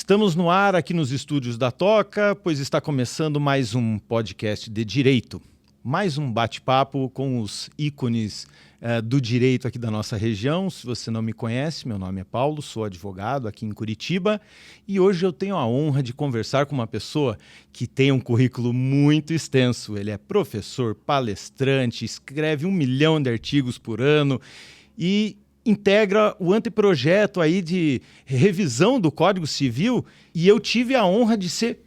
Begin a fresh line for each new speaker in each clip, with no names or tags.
Estamos no ar aqui nos estúdios da Toca, pois está começando mais um podcast de direito. Mais um bate-papo com os ícones do direito aqui da nossa região. Se você não me conhece, meu nome é Paulo, sou advogado aqui em Curitiba e hoje eu tenho a honra de conversar com uma pessoa que tem um currículo muito extenso. Ele é professor, palestrante, escreve 1 milhão de artigos por ano e integra o anteprojeto aí de revisão do Código Civil, e eu tive a honra de ser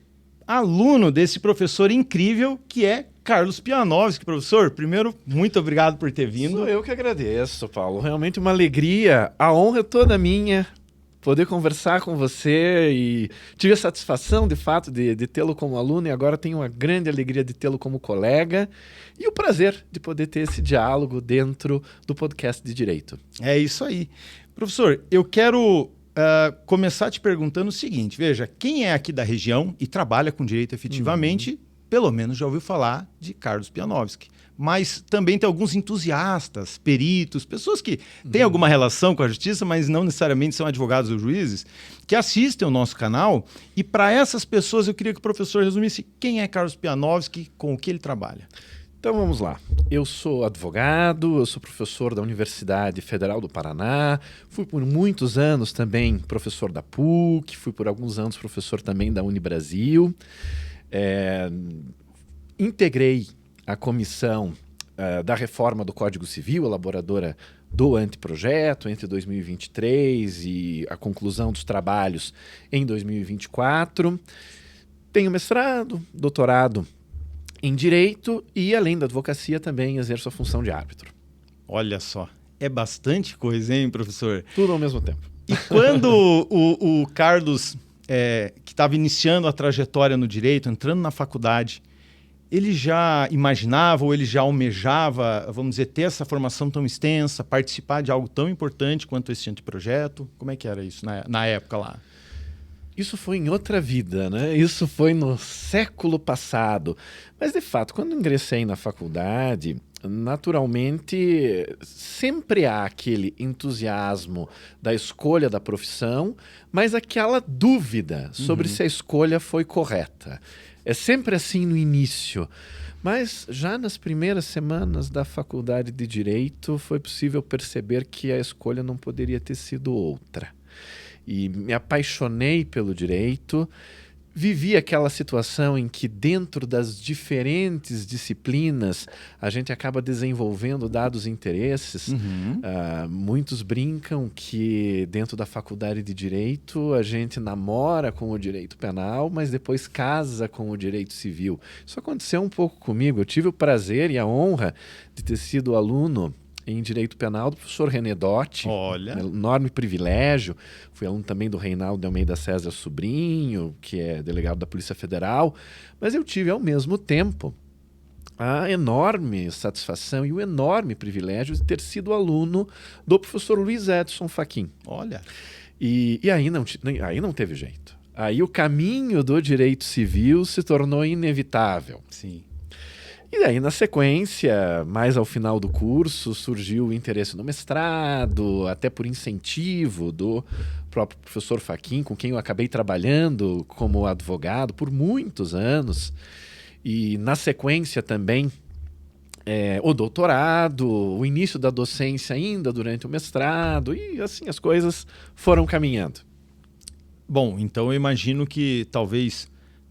aluno desse professor incrível que é Carlos Pianovski. Professor, primeiro, muito obrigado por ter vindo.
Sou eu que agradeço, Paulo. Realmente uma alegria. A honra é toda minha poder conversar com você, e tive a satisfação, de fato, de tê-lo como aluno, e agora tenho uma grande alegria de tê-lo como colega e o prazer de poder ter esse diálogo dentro do podcast de Direito.
É isso aí. Professor, eu quero começar te perguntando o seguinte, veja, quem é aqui da região e trabalha com direito efetivamente, pelo menos já ouviu falar de Carlos Pianovski. Mas também tem alguns entusiastas, peritos, pessoas que têm alguma relação com a justiça, mas não necessariamente são advogados ou juízes, que assistem ao nosso canal. E para essas pessoas eu queria que o professor resumisse quem é Carlos Pianovski, com o que ele trabalha.
Então vamos lá. Eu sou advogado, eu sou professor da Universidade Federal do Paraná, fui por muitos anos também professor da PUC, fui por alguns anos professor também da Unibrasil. Integrei a comissão da reforma do Código Civil, elaboradora do anteprojeto, entre 2023 e a conclusão dos trabalhos em 2024. Tenho mestrado, doutorado em Direito e, além da advocacia, também exerço a função de árbitro.
Olha só, é bastante coisa, hein, professor?
Tudo ao mesmo tempo.
E quando o Carlos, que estava iniciando a trajetória no direito, entrando na faculdade, ele já imaginava ou ele já almejava, vamos dizer, ter essa formação tão extensa, participar de algo tão importante quanto esse anteprojeto? Como é que era isso na época lá?
Isso foi em outra vida, né? Isso foi no século passado. Mas, de fato, quando ingressei na faculdade, naturalmente, sempre há aquele entusiasmo da escolha da profissão, mas aquela dúvida sobre se a escolha foi correta. É sempre assim no início. Mas já nas primeiras semanas da faculdade de Direito, foi possível perceber que a escolha não poderia ter sido outra. E me apaixonei pelo direito, vivi aquela situação em que dentro das diferentes disciplinas a gente acaba desenvolvendo dados interesses. Muitos brincam que dentro da faculdade de Direito a gente namora com o direito penal, mas depois casa com o direito civil. Isso aconteceu um pouco comigo. Eu tive o prazer e a honra de ter sido aluno em Direito Penal do professor René Dotti.
Olha.
Um enorme privilégio. Fui aluno também do Reinaldo de Almeida César Sobrinho, que é delegado da Polícia Federal. Mas eu tive, ao mesmo tempo, a enorme satisfação e o enorme privilégio de ter sido aluno do professor Luiz Edson Fachin.
Olha.
E aí não teve jeito. Aí o caminho do direito civil se tornou inevitável.
Sim.
E daí, na sequência, mais ao final do curso, surgiu o interesse no mestrado, até por incentivo do próprio professor Fachin, com quem eu acabei trabalhando como advogado por muitos anos. E, na sequência, também, o doutorado, o início da docência ainda durante o mestrado, e assim as coisas foram caminhando.
Bom, então eu imagino que talvez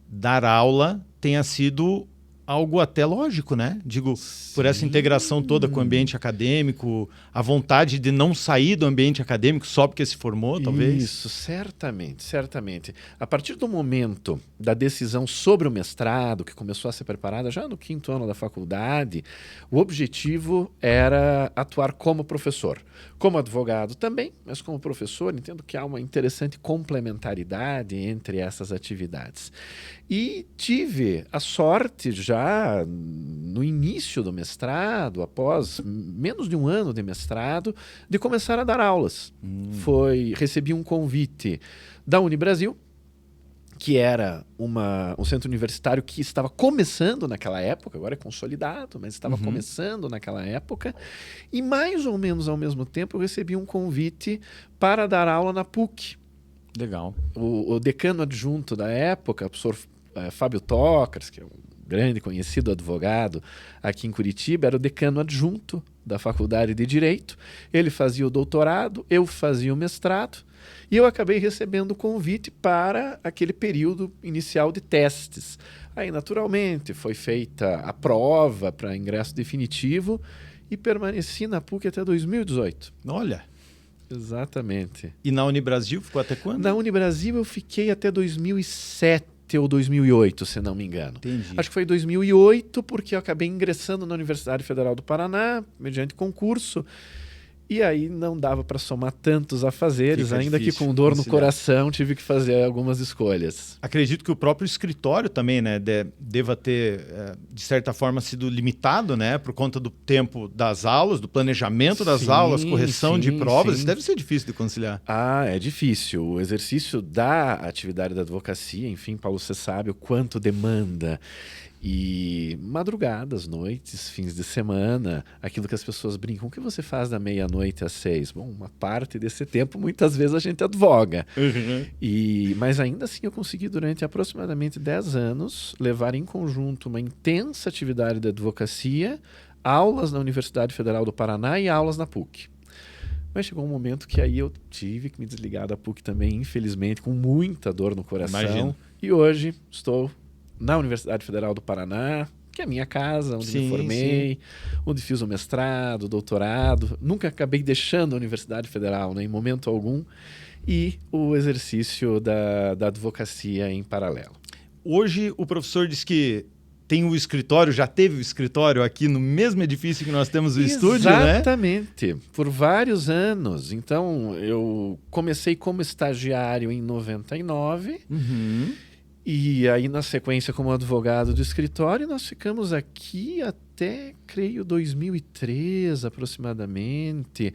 dar aula tenha sido algo até lógico, né? Digo, por essa integração toda com o ambiente acadêmico, a vontade de não sair do ambiente acadêmico só porque se formou, talvez?
Isso, certamente, certamente. A partir do momento da decisão sobre o mestrado, que começou a ser preparada já no 5º ano da faculdade, o objetivo era atuar como professor. Como advogado também, mas como professor, entendo que há uma interessante complementaridade entre essas atividades. E tive a sorte já no início do mestrado, após menos de 1 ano de mestrado, de começar a dar aulas. Recebi um convite da Unibrasil, que era um centro universitário que estava começando naquela época, agora é consolidado, mas estava começando naquela época, e mais ou menos ao mesmo tempo eu recebi um convite para dar aula na PUC,
Legal.
O decano adjunto da época, o professor Fábio Tocars, que é um grande conhecido advogado aqui em Curitiba, era o decano adjunto da Faculdade de Direito. Ele fazia o doutorado, eu fazia o mestrado, e eu acabei recebendo o convite para aquele período inicial de testes. Aí, naturalmente, foi feita a prova para ingresso definitivo e permaneci na PUC até 2018.
Olha.
Exatamente.
E na Unibrasil ficou até quando?
Na Unibrasil eu fiquei até 2007 ou 2008, se não me engano.
Entendi.
Acho que foi 2008, porque eu acabei ingressando na Universidade Federal do Paraná, mediante concurso, e aí não dava para somar tantos afazeres,
Fica
ainda que
difícil
com dor no
conciliar.
coração tive que fazer algumas escolhas.
Acredito que o próprio escritório também, né, deva ter, de certa forma, sido limitado, né, por conta do tempo das aulas, do planejamento das
Sim,
aulas, correção de
sim,
provas.
sim.
Isso deve ser difícil de conciliar.
Ah, é difícil. O exercício da atividade da advocacia, enfim, Paulo, você sabe o quanto demanda. E madrugadas, noites, fins de semana, aquilo que as pessoas brincam, o que você faz da meia-noite às 6? Bom, uma parte desse tempo, muitas vezes a gente advoga. Mas ainda assim eu consegui, durante aproximadamente 10 anos, levar em conjunto uma intensa atividade da advocacia, aulas na Universidade Federal do Paraná e aulas na PUC. Mas chegou um momento que aí eu tive que me desligar da PUC também, infelizmente, com muita dor no coração.
Imagino.
E hoje estou na Universidade Federal do Paraná, que é a minha casa, onde me formei, onde fiz o mestrado, o doutorado. Nunca acabei deixando a Universidade Federal, né, em momento algum. E o exercício da advocacia em paralelo.
Hoje o professor diz que tem o escritório, já teve o escritório aqui no mesmo edifício que nós temos o estúdio, né?
Exatamente, por vários anos. Então, eu comecei como estagiário em 99, e aí na sequência como advogado do escritório, nós ficamos aqui até, creio, 2003 aproximadamente.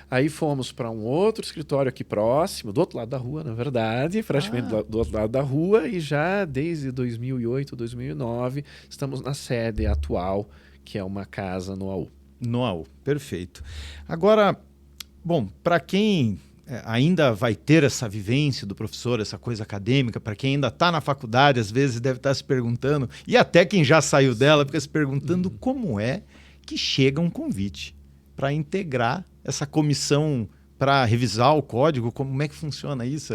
Aí fomos para um outro escritório aqui próximo, do outro lado da rua, na verdade, praticamente do outro lado da rua, e já desde 2008, 2009, estamos na sede atual, que é uma casa no AU.
No AU, perfeito. Agora, bom, para quem ainda vai ter essa vivência do professor, essa coisa acadêmica, para quem ainda está na faculdade, às vezes deve estar se perguntando, e até quem já saiu dela fica se perguntando como é que chega um convite para integrar essa comissão para revisar o código. Como é que funciona isso?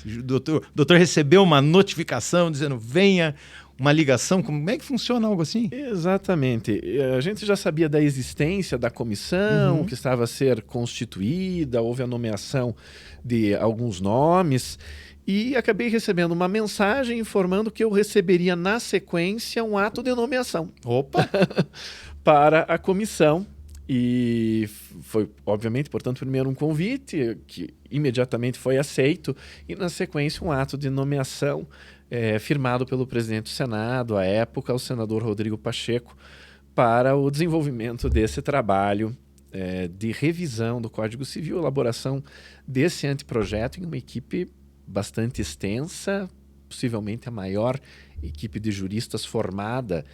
O doutor recebeu uma notificação dizendo venha, uma ligação, como é que funciona algo assim?
Exatamente. A gente já sabia da existência da comissão, que estava a ser constituída, houve a nomeação de alguns nomes, e acabei recebendo uma mensagem informando que eu receberia na sequência um ato de nomeação.
Opa!
Para a comissão. E foi, obviamente, portanto, primeiro um convite que imediatamente foi aceito, e na sequência um ato de nomeação firmado pelo presidente do Senado, à época, o senador Rodrigo Pacheco, para o desenvolvimento desse trabalho de revisão do Código Civil, elaboração desse anteprojeto em uma equipe bastante extensa, possivelmente a maior equipe de juristas formada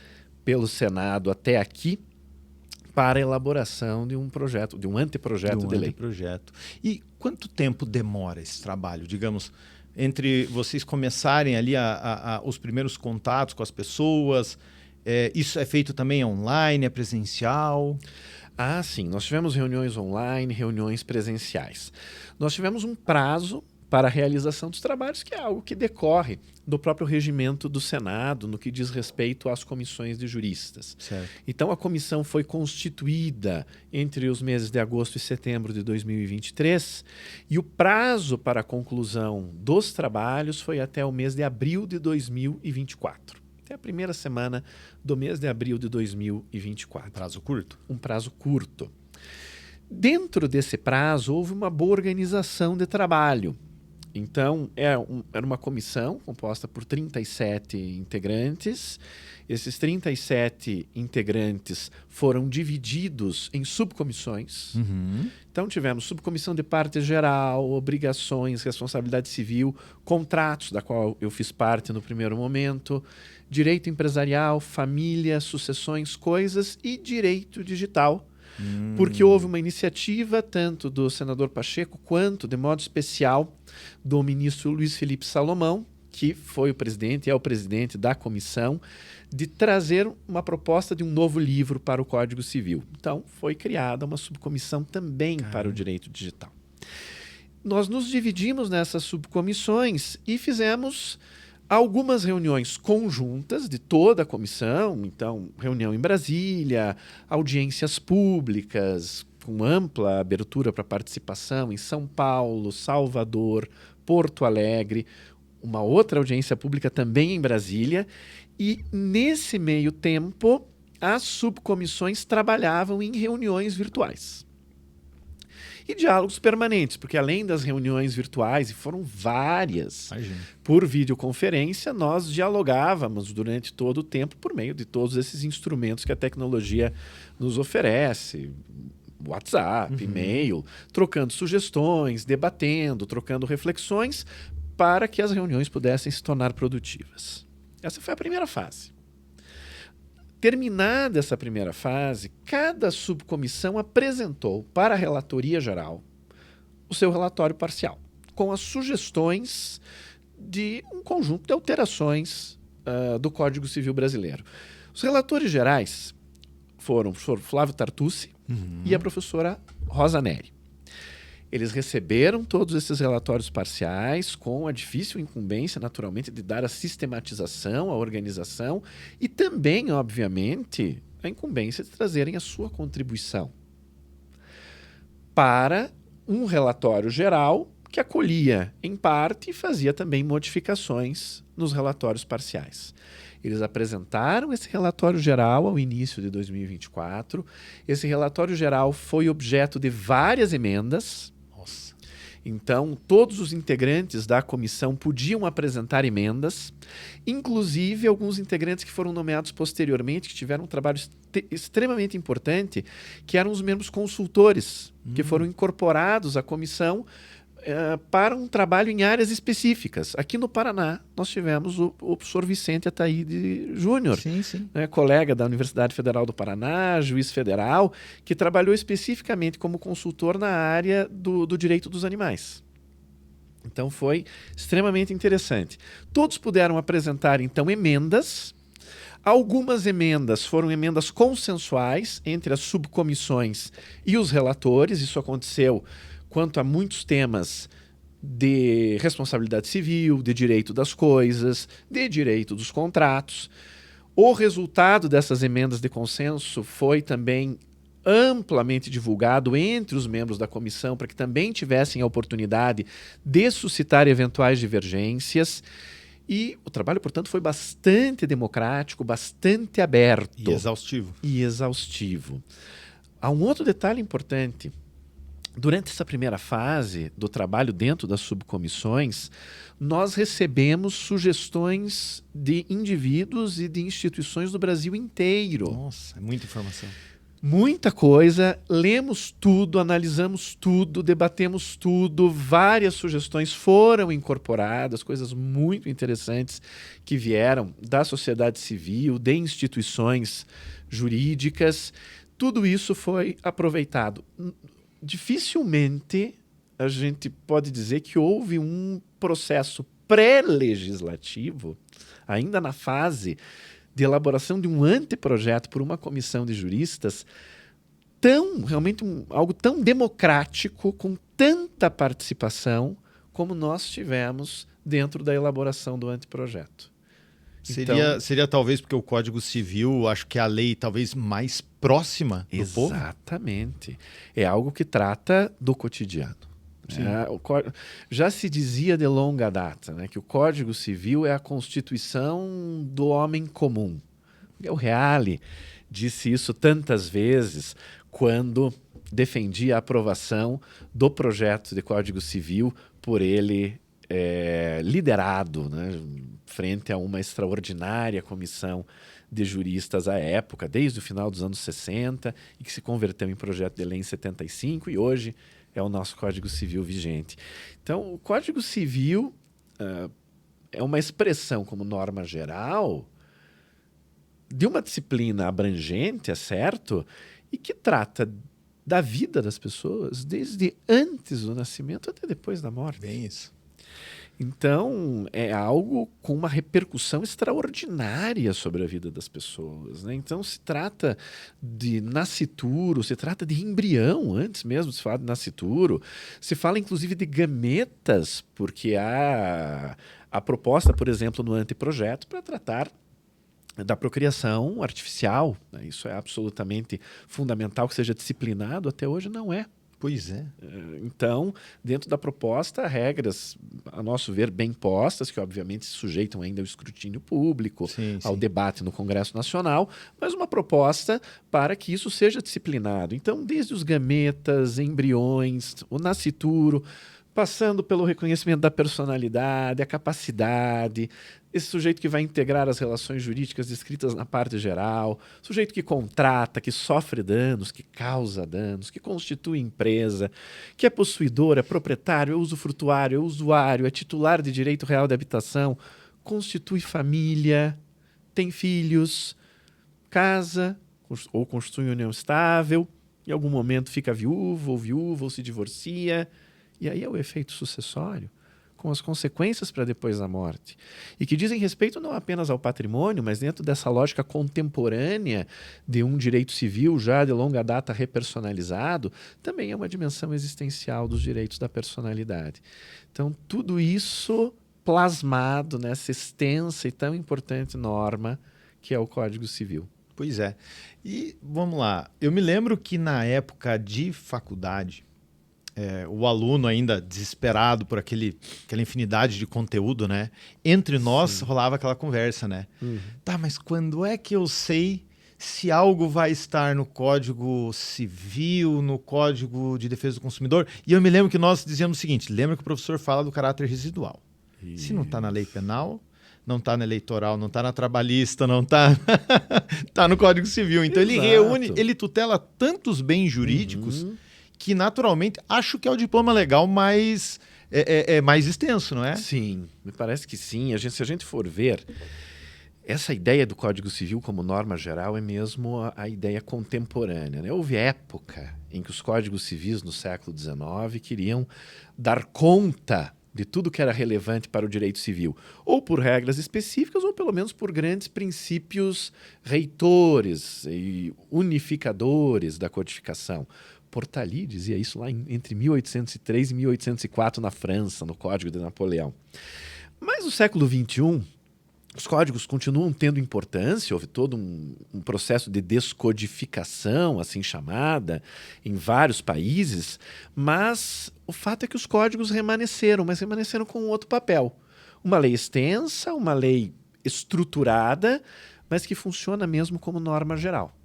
pelo Senado até aqui, para a elaboração de um projeto, de um anteprojeto de lei.
E quanto tempo demora esse trabalho, digamos, entre vocês começarem ali os primeiros contatos com as pessoas? Isso é feito também online, é presencial?
Ah, sim. Nós tivemos reuniões online, reuniões presenciais. Nós tivemos um prazo para a realização dos trabalhos, que é algo que decorre do próprio regimento do Senado, no que diz respeito às comissões de juristas.
Certo.
Então, a comissão foi constituída entre os meses de agosto e setembro de 2023, e o prazo para a conclusão dos trabalhos foi até o mês de abril de 2024. Até a primeira semana do mês de abril de 2024.
Prazo curto?
Um prazo curto. Dentro desse prazo, houve uma boa organização de trabalho. Então, era uma comissão composta por 37 integrantes. Esses 37 integrantes foram divididos em subcomissões. Então, tivemos subcomissão de parte geral, obrigações, responsabilidade civil, contratos, da qual eu fiz parte no primeiro momento, direito empresarial, família, sucessões, coisas e direito digital, porque houve uma iniciativa tanto do senador Pacheco quanto, de modo especial, do ministro Luiz Felipe Salomão, que foi o presidente e é o presidente da comissão, de trazer uma proposta de um novo livro para o Código Civil. Então, foi criada uma subcomissão também para o direito digital. Nós nos dividimos nessas subcomissões e fizemos algumas reuniões conjuntas de toda a comissão, então, reunião em Brasília, audiências públicas, com ampla abertura para participação em São Paulo, Salvador, Porto Alegre, uma outra audiência pública também em Brasília, e nesse meio tempo as subcomissões trabalhavam em reuniões virtuais. E diálogos permanentes, porque além das reuniões virtuais, e foram várias, por videoconferência, nós dialogávamos durante todo o tempo por meio de todos esses instrumentos que a tecnologia nos oferece. WhatsApp, e-mail, trocando sugestões, debatendo, trocando reflexões, para que as reuniões pudessem se tornar produtivas. Essa foi a primeira fase. Terminada essa primeira fase, cada subcomissão apresentou para a relatoria geral o seu relatório parcial, com as sugestões de um conjunto de alterações do Código Civil brasileiro. Os relatores gerais foram o professor Flávio Tartucci e a professora Rosa Neri. Eles receberam todos esses relatórios parciais com a difícil incumbência, naturalmente, de dar a sistematização, a organização e também, obviamente, a incumbência de trazerem a sua contribuição para um relatório geral que acolhia, em parte, e fazia também modificações nos relatórios parciais. Eles apresentaram esse relatório geral ao início de 2024. Esse relatório geral foi objeto de várias emendas. Então, todos os integrantes da comissão podiam apresentar emendas, inclusive alguns integrantes que foram nomeados posteriormente, que tiveram um trabalho extremamente importante, que eram os membros consultores, que foram incorporados à comissão para um trabalho em áreas específicas. Aqui no Paraná, nós tivemos o professor Vicente Ataíde Júnior, colega da Universidade Federal do Paraná, juiz federal, que trabalhou especificamente como consultor na área do direito dos animais. Então, foi extremamente interessante. Todos puderam apresentar, então, emendas. Algumas emendas foram emendas consensuais entre as subcomissões e os relatores. Isso aconteceu quanto a muitos temas de responsabilidade civil, de direito das coisas, de direito dos contratos. O resultado dessas emendas de consenso foi também amplamente divulgado entre os membros da comissão para que também tivessem a oportunidade de suscitar eventuais divergências. E o trabalho, portanto, foi bastante democrático, bastante aberto.
E
exaustivo. Há um outro detalhe importante. Durante essa primeira fase do trabalho dentro das subcomissões, nós recebemos sugestões de indivíduos e de instituições do Brasil inteiro.
Nossa, é muita informação.
Muita coisa, lemos tudo, analisamos tudo, debatemos tudo, várias sugestões foram incorporadas, coisas muito interessantes que vieram da sociedade civil, de instituições jurídicas. Tudo isso foi aproveitado. Dificilmente a gente pode dizer que houve um processo pré-legislativo, ainda na fase de elaboração de um anteprojeto por uma comissão de juristas, algo tão democrático, com tanta participação, como nós tivemos dentro da elaboração do anteprojeto.
Seria talvez porque o Código Civil, acho que é a lei talvez mais próxima do povo?
Exatamente. É algo que trata do cotidiano. Já se dizia de longa data, né, que o Código Civil é a constituição do homem comum. O Reale disse isso tantas vezes quando defendia a aprovação do projeto de Código Civil por ele liderado, né, frente a uma extraordinária comissão de juristas à época, desde o final dos anos 60, e que se converteu em projeto de lei em 75, e hoje é o nosso Código Civil vigente. Então, o Código Civil é uma expressão como norma geral de uma disciplina abrangente, é certo, e que trata da vida das pessoas desde antes do nascimento até depois da morte.
Bem isso.
Então, é algo com uma repercussão extraordinária sobre a vida das pessoas, né? Então, se trata de nascituro, se trata de embrião, antes mesmo de se falar de nascituro. Se fala, inclusive, de gametas, porque há a proposta, por exemplo, no anteprojeto para tratar da procriação artificial, né? Isso é absolutamente fundamental que seja disciplinado, até hoje não é.
Pois é.
Então, dentro da proposta, regras, a nosso ver, bem postas, que obviamente se sujeitam ainda ao escrutínio público, ao debate no Congresso Nacional, mas uma proposta para que isso seja disciplinado. Então, desde os gametas, embriões, o nascituro, passando pelo reconhecimento da personalidade, a capacidade, esse sujeito que vai integrar as relações jurídicas descritas na parte geral, sujeito que contrata, que sofre danos, que causa danos, que constitui empresa, que é possuidor, é proprietário, é usufrutuário, é usuário, é titular de direito real de habitação, constitui família, tem filhos, casa ou constitui união estável, em algum momento fica viúvo ou se divorcia. E aí é o efeito sucessório, com as consequências para depois da morte. E que dizem respeito não apenas ao patrimônio, mas dentro dessa lógica contemporânea de um direito civil já de longa data repersonalizado, também é uma dimensão existencial dos direitos da personalidade. Então, tudo isso plasmado nessa extensa e tão importante norma que é o Código Civil.
Pois é. E vamos lá, eu me lembro que na época de faculdade, o aluno ainda desesperado por aquela infinidade de conteúdo, né? Entre nós rolava aquela conversa, né? Tá, mas quando é que eu sei se algo vai estar no Código Civil, no Código de Defesa do Consumidor? E eu me lembro que nós dizíamos o seguinte, lembra que o professor fala do caráter residual. Isso. Se não está na lei penal, não está na eleitoral, não está na trabalhista, não está tá no Código Civil. Então ele reúne, ele tutela tantos bens jurídicos que naturalmente acho que é o diploma legal mais, mais extenso, não é?
Sim, me parece que sim. Se a gente for ver, essa ideia do Código Civil como norma geral é mesmo a ideia contemporânea, né? Houve época em que os códigos civis no século XIX queriam dar conta de tudo que era relevante para o direito civil, ou por regras específicas, ou pelo menos por grandes princípios reitores e unificadores da codificação. Portalis dizia isso lá entre 1803 e 1804 na França, no Código de Napoleão. Mas no século XXI, os códigos continuam tendo importância, houve todo um processo de descodificação, assim chamada, em vários países, mas o fato é que os códigos remanesceram, mas remanesceram com outro papel. Uma lei extensa, uma lei estruturada, mas que funciona mesmo como norma geral.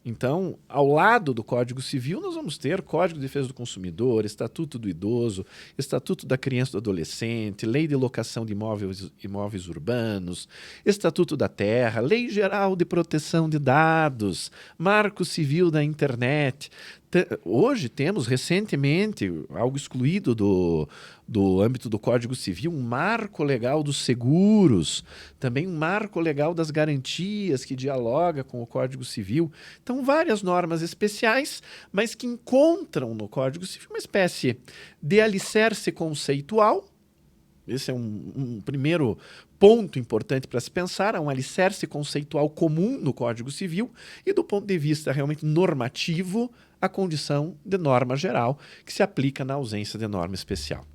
Então, ao lado do Código Civil, nós vamos ter Código de Defesa do Consumidor, Estatuto do Idoso, Estatuto da Criança e do Adolescente, Lei de Locação de Imóveis Urbanos, Estatuto da Terra, Lei Geral de Proteção de Dados, Marco Civil da Internet. Hoje temos, recentemente, algo excluído do âmbito do Código Civil, um marco legal dos seguros, também um marco legal das garantias que dialoga com o Código Civil. Então, várias normas especiais, mas que encontram no Código Civil uma espécie de alicerce conceitual. Esse é um primeiro ponto importante para se pensar, há um alicerce conceitual comum no Código Civil e, do ponto de vista realmente normativo, a condição de norma geral que se aplica na ausência de norma especial.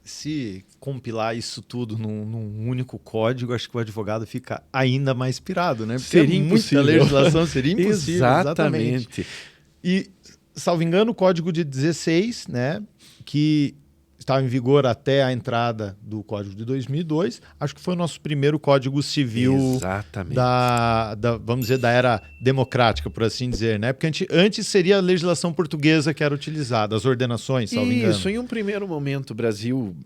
Se compilar isso tudo num único código, acho que o advogado fica ainda mais pirado, né? Porque
seria impossível.
Muita legislação seria impossível.
Exatamente.
E, salvo engano, o Código de 16, né, que estava em vigor até a entrada do Código de 2002, acho que foi o nosso primeiro Código Civil vamos dizer, da era democrática, por assim dizer, né? Porque antes seria a legislação portuguesa que era utilizada, as ordenações, salvo engano.
Isso, em um primeiro momento o Brasil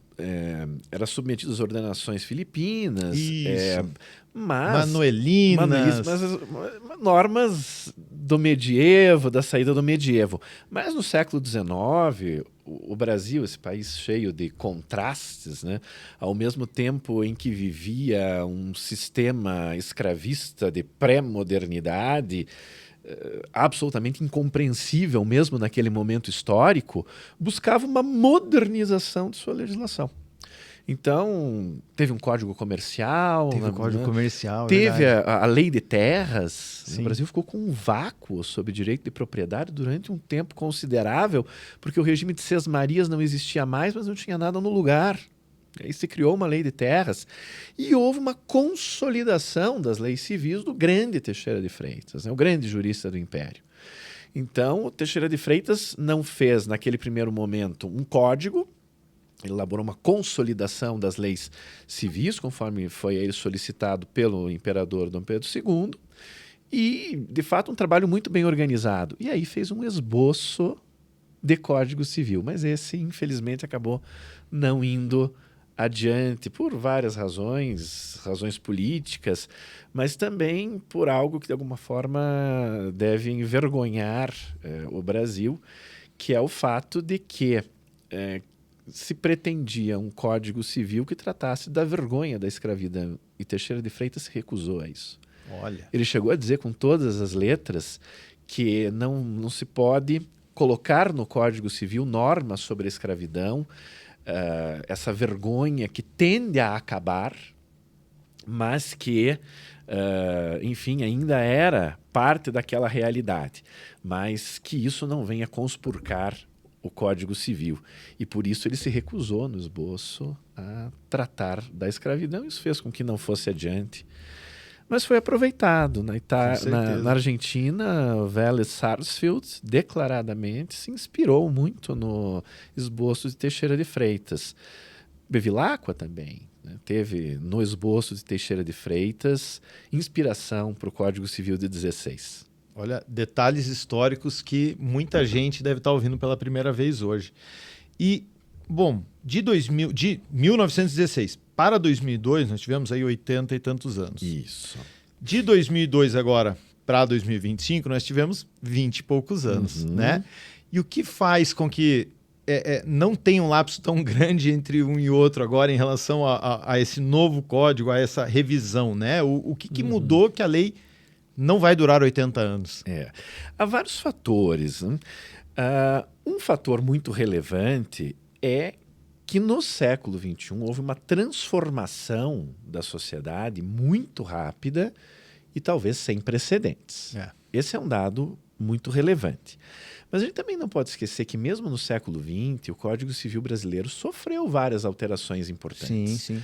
era submetido às ordenações filipinas,
manuelinas,
mas normas do medievo, da saída do medievo. Mas no século XIX, o Brasil, esse país cheio de contrastes, né? Ao mesmo tempo em que vivia um sistema escravista de pré-modernidade, absolutamente incompreensível mesmo naquele momento histórico, buscava uma modernização de sua legislação. Então, teve um código comercial.
Teve o código comercial,
teve a lei de terras.
Sim.
O Brasil ficou com um vácuo sobre direito de propriedade durante um tempo considerável, porque o regime de sesmarias não existia mais, mas não tinha nada no lugar. Aí se criou uma lei de terras e houve uma consolidação das leis civis do grande Teixeira de Freitas, né, o grande jurista do Império. Então, o Teixeira de Freitas não fez, naquele primeiro momento, um código, ele elaborou uma consolidação das leis civis, conforme foi ele solicitado pelo imperador Dom Pedro II, e, de fato, um trabalho muito bem organizado. E aí fez um esboço de Código Civil, mas esse, infelizmente, acabou não indo adiante por várias razões políticas, mas também por algo que de alguma forma deve envergonhar o Brasil, que é o fato de que se pretendia um Código Civil que tratasse da vergonha da escravidão, e Teixeira de Freitas se recusou a isso.
Olha.
Ele chegou a dizer com todas as letras que não se pode colocar no Código Civil normas sobre a escravidão, essa vergonha que tende a acabar, mas que, enfim, ainda era parte daquela realidade, mas que isso não venha conspurcar o Código Civil. E por isso ele se recusou no esboço a tratar da escravidão. Isso fez com que não fosse adiante. Mas foi aproveitado. Na Argentina, o Vélez Sarsfield declaradamente se inspirou muito no esboço de Teixeira de Freitas. Bevilacqua também, né? Teve no esboço de Teixeira de Freitas inspiração para o Código Civil de 16.
Olha, detalhes históricos que muita gente deve estar ouvindo pela primeira vez hoje. E, bom, de 1916 para 2002, nós tivemos aí 80 e tantos anos.
Isso.
De 2002 agora para 2025, nós tivemos 20 e poucos anos, né? E o que faz com que não tenha um lapso tão grande entre um e outro agora em relação a esse novo código, a essa revisão, né? O que mudou que a lei não vai durar 80 anos?
Há vários fatores, né? Um fator muito relevante é que no século XXI houve uma transformação da sociedade muito rápida e talvez sem precedentes. Esse é um dado muito relevante. Mas a gente também não pode esquecer que mesmo no século XX, o Código Civil brasileiro sofreu várias alterações importantes.
Sim.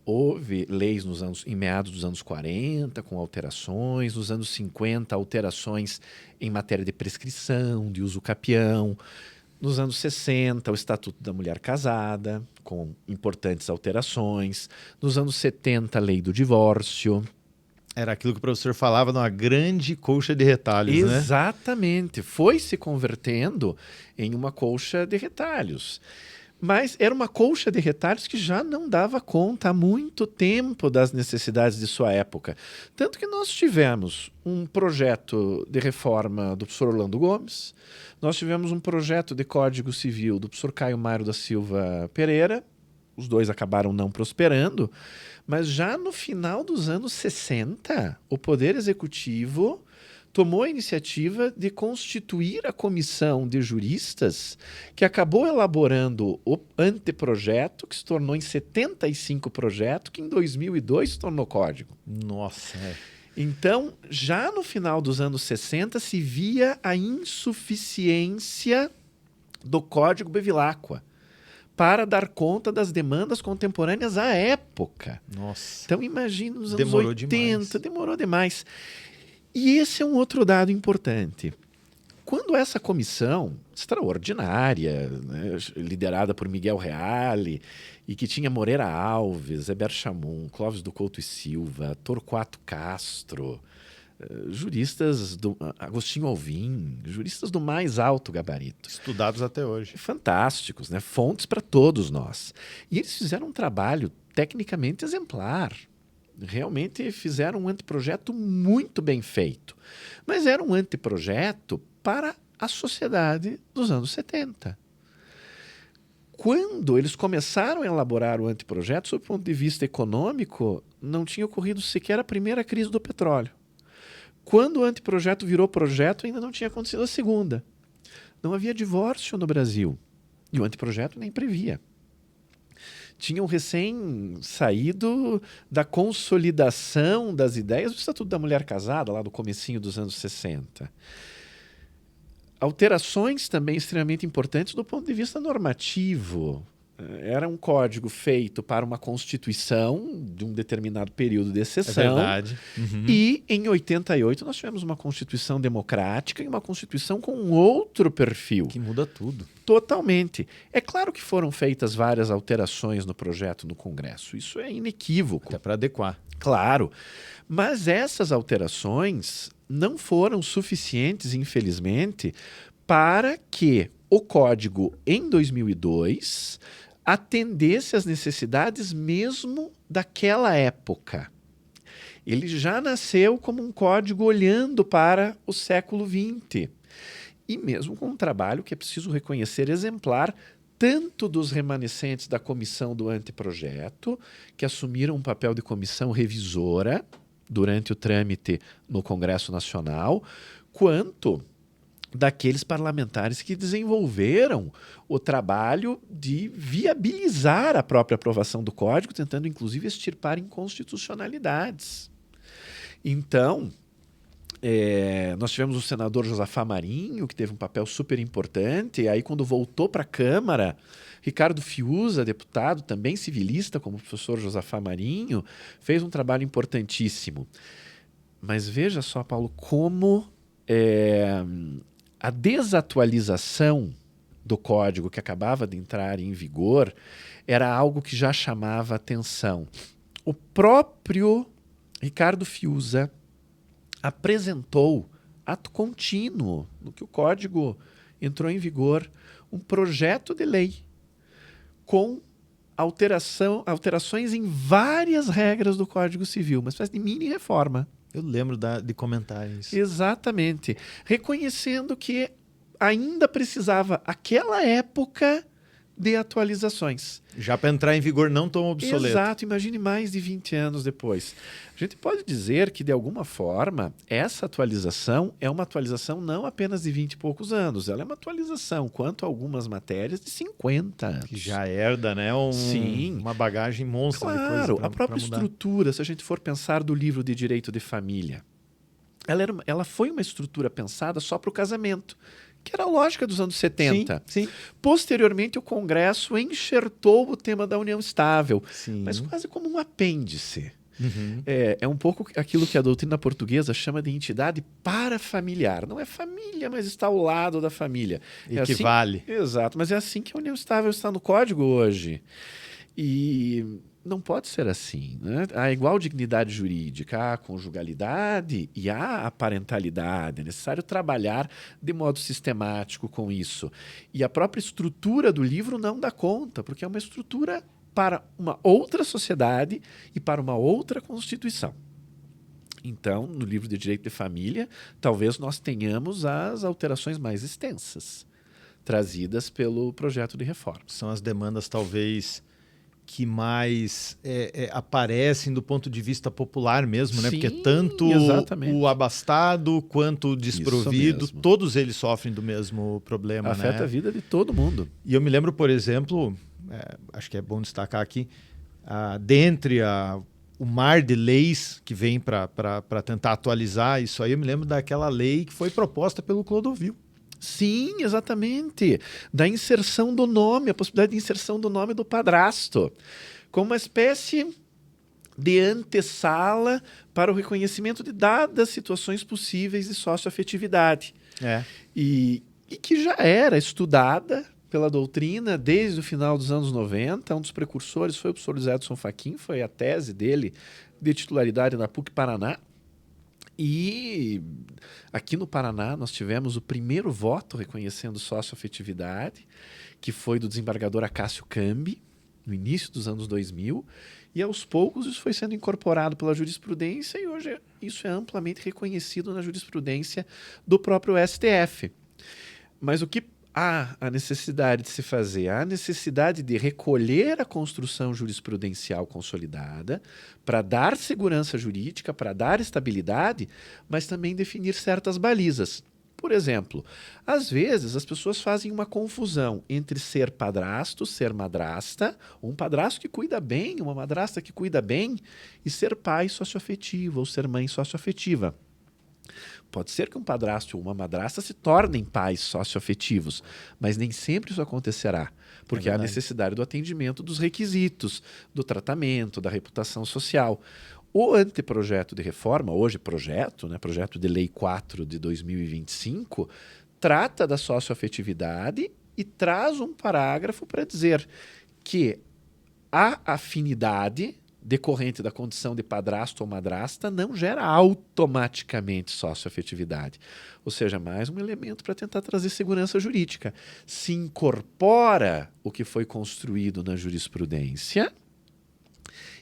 Houve leis em meados dos anos 40, com alterações, nos anos 50, alterações em matéria de prescrição, de uso capião. Nos anos 60, o Estatuto da Mulher Casada, com importantes alterações. Nos anos 70, a Lei do Divórcio.
Era aquilo que o professor falava numa grande colcha de retalhos, né?
Exatamente. Foi se convertendo em uma colcha de retalhos. Mas era uma colcha de retalhos que já não dava conta há muito tempo das necessidades de sua época. Tanto que nós tivemos um projeto de reforma do professor Orlando Gomes, nós tivemos um projeto de Código Civil do professor Caio Mário da Silva Pereira, os dois acabaram não prosperando, mas já no final dos anos 60, o Poder Executivo tomou a iniciativa de constituir a comissão de juristas que acabou elaborando o anteprojeto, que se tornou em 75 projeto, que em 2002 se tornou código.
Nossa,
Então, já no final dos anos 60, se via a insuficiência do Código Bevilacqua para dar conta das demandas contemporâneas à época.
Nossa.
Então, imagina nos anos
Demorou
80,
demais.
Demorou demais. E esse é um outro dado importante. Quando essa comissão extraordinária, né, liderada por Miguel Reale, e que tinha Moreira Alves, Heber Chamum, Clóvis do Couto e Silva, Torquato Castro, juristas do Agostinho Alvim, juristas do mais alto gabarito.
Estudados até hoje.
Fantásticos, né? Fontes para todos nós. E eles fizeram um trabalho tecnicamente exemplar. Realmente fizeram um anteprojeto muito bem feito. Mas era um anteprojeto para a sociedade dos anos 70. Quando eles começaram a elaborar o anteprojeto, sob o ponto de vista econômico, não tinha ocorrido sequer a primeira crise do petróleo. Quando o anteprojeto virou projeto, ainda não tinha acontecido a segunda. Não havia divórcio no Brasil. E o anteprojeto nem previa. Tinham recém saído da consolidação das ideias do Estatuto da Mulher Casada, lá do comecinho dos anos 60. Alterações também extremamente importantes do ponto de vista normativo. Era um código feito para uma constituição de um determinado período de exceção.
É verdade. Uhum.
E em 88 nós tivemos uma constituição democrática e uma constituição com um outro perfil.
Que muda tudo.
Totalmente. É claro que foram feitas várias alterações no projeto no Congresso. Isso é inequívoco.
Até para adequar.
Claro. Mas essas alterações não foram suficientes, infelizmente, para que o código, em 2002, atendesse às necessidades mesmo daquela época. Ele já nasceu como um código olhando para o século XX. E mesmo com um trabalho que é preciso reconhecer exemplar, tanto dos remanescentes da comissão do anteprojeto, que assumiram um papel de comissão revisora durante o trâmite no Congresso Nacional, quanto daqueles parlamentares que desenvolveram o trabalho de viabilizar a própria aprovação do Código, tentando inclusive extirpar inconstitucionalidades. Então, nós tivemos o senador Josafá Marinho, que teve um papel super importante, e aí quando voltou para a Câmara, Ricardo Fiuza, deputado, também civilista, como o professor Josafá Marinho, fez um trabalho importantíssimo. Mas veja só, Paulo, como a desatualização do código que acabava de entrar em vigor era algo que já chamava atenção. O próprio Ricardo Fiuza apresentou, ato contínuo, no que o código entrou em vigor, um projeto de lei com alterações em várias regras do Código Civil, uma espécie de mini reforma.
Eu lembro de comentários.
Exatamente. Reconhecendo que ainda precisava, aquela época, de atualizações.
Já para entrar em vigor não tão obsoleto.
Exato. Imagine mais de 20 anos depois. A gente pode dizer que, de alguma forma, essa atualização é uma atualização não apenas de 20 e poucos anos. Ela é uma atualização quanto a algumas matérias de 50 anos.
Que já herda, né?
Sim.
Uma bagagem monstra de coisa.
Claro, a própria estrutura, se a gente for pensar do livro de Direito de Família, ela foi uma estrutura pensada só para o casamento, que era a lógica dos anos 70.
Sim.
Posteriormente, o Congresso enxertou o tema da união estável,
Sim.
mas quase como um apêndice.
Uhum.
É um pouco aquilo que a doutrina portuguesa chama de entidade parafamiliar. Não é família, mas está ao lado da família.
Equivale.
Assim, exato, mas é assim que a união estável está no Código hoje. E não pode ser assim, né? Há igual dignidade jurídica, há a conjugalidade e há a parentalidade. É necessário trabalhar de modo sistemático com isso. E a própria estrutura do livro não dá conta, porque é uma estrutura para uma outra sociedade e para uma outra Constituição. Então, no livro de Direito de Família, talvez nós tenhamos as alterações mais extensas, trazidas pelo projeto de reforma.
São as demandas, talvez, que mais aparecem do ponto de vista popular mesmo, né?
Sim,
porque tanto
exatamente.
o abastado quanto o desprovido, todos eles sofrem do mesmo problema.
Afeta a vida de todo mundo.
E eu me lembro, por exemplo, acho que é bom destacar aqui, dentre o mar de leis que vem para tentar atualizar isso aí, eu me lembro daquela lei que foi proposta pelo Clodovil.
Sim, exatamente. Da inserção do nome, a possibilidade de inserção do nome do padrasto, como uma espécie de antessala para o reconhecimento de dadas situações possíveis de socioafetividade. E que já era estudada pela doutrina desde o final dos anos 90. Um dos precursores foi o professor José Edson Fachin, foi a tese dele de titularidade na PUC-Paraná. E aqui no Paraná nós tivemos o primeiro voto reconhecendo socioafetividade, que foi do desembargador Acácio Cambi, no início dos anos 2000, e aos poucos isso foi sendo incorporado pela jurisprudência e hoje isso é amplamente reconhecido na jurisprudência do próprio STF. Mas o que há a necessidade de se fazer, há a necessidade de recolher a construção jurisprudencial consolidada para dar segurança jurídica, para dar estabilidade, mas também definir certas balizas. Por exemplo, às vezes as pessoas fazem uma confusão entre ser padrasto, ser madrasta, um padrasto que cuida bem, uma madrasta que cuida bem, e ser pai socioafetivo ou ser mãe socioafetiva. Pode ser que um padrasto ou uma madrasta se tornem pais socioafetivos, mas nem sempre isso acontecerá, porque há a necessidade do atendimento dos requisitos, do tratamento, da reputação social. O anteprojeto de reforma, hoje projeto, né, projeto de lei 4 de 2025, trata da socioafetividade e traz um parágrafo para dizer que a afinidade decorrente da condição de padrasto ou madrasta não gera automaticamente socioafetividade. Ou seja, mais um elemento para tentar trazer segurança jurídica. Se incorpora o que foi construído na jurisprudência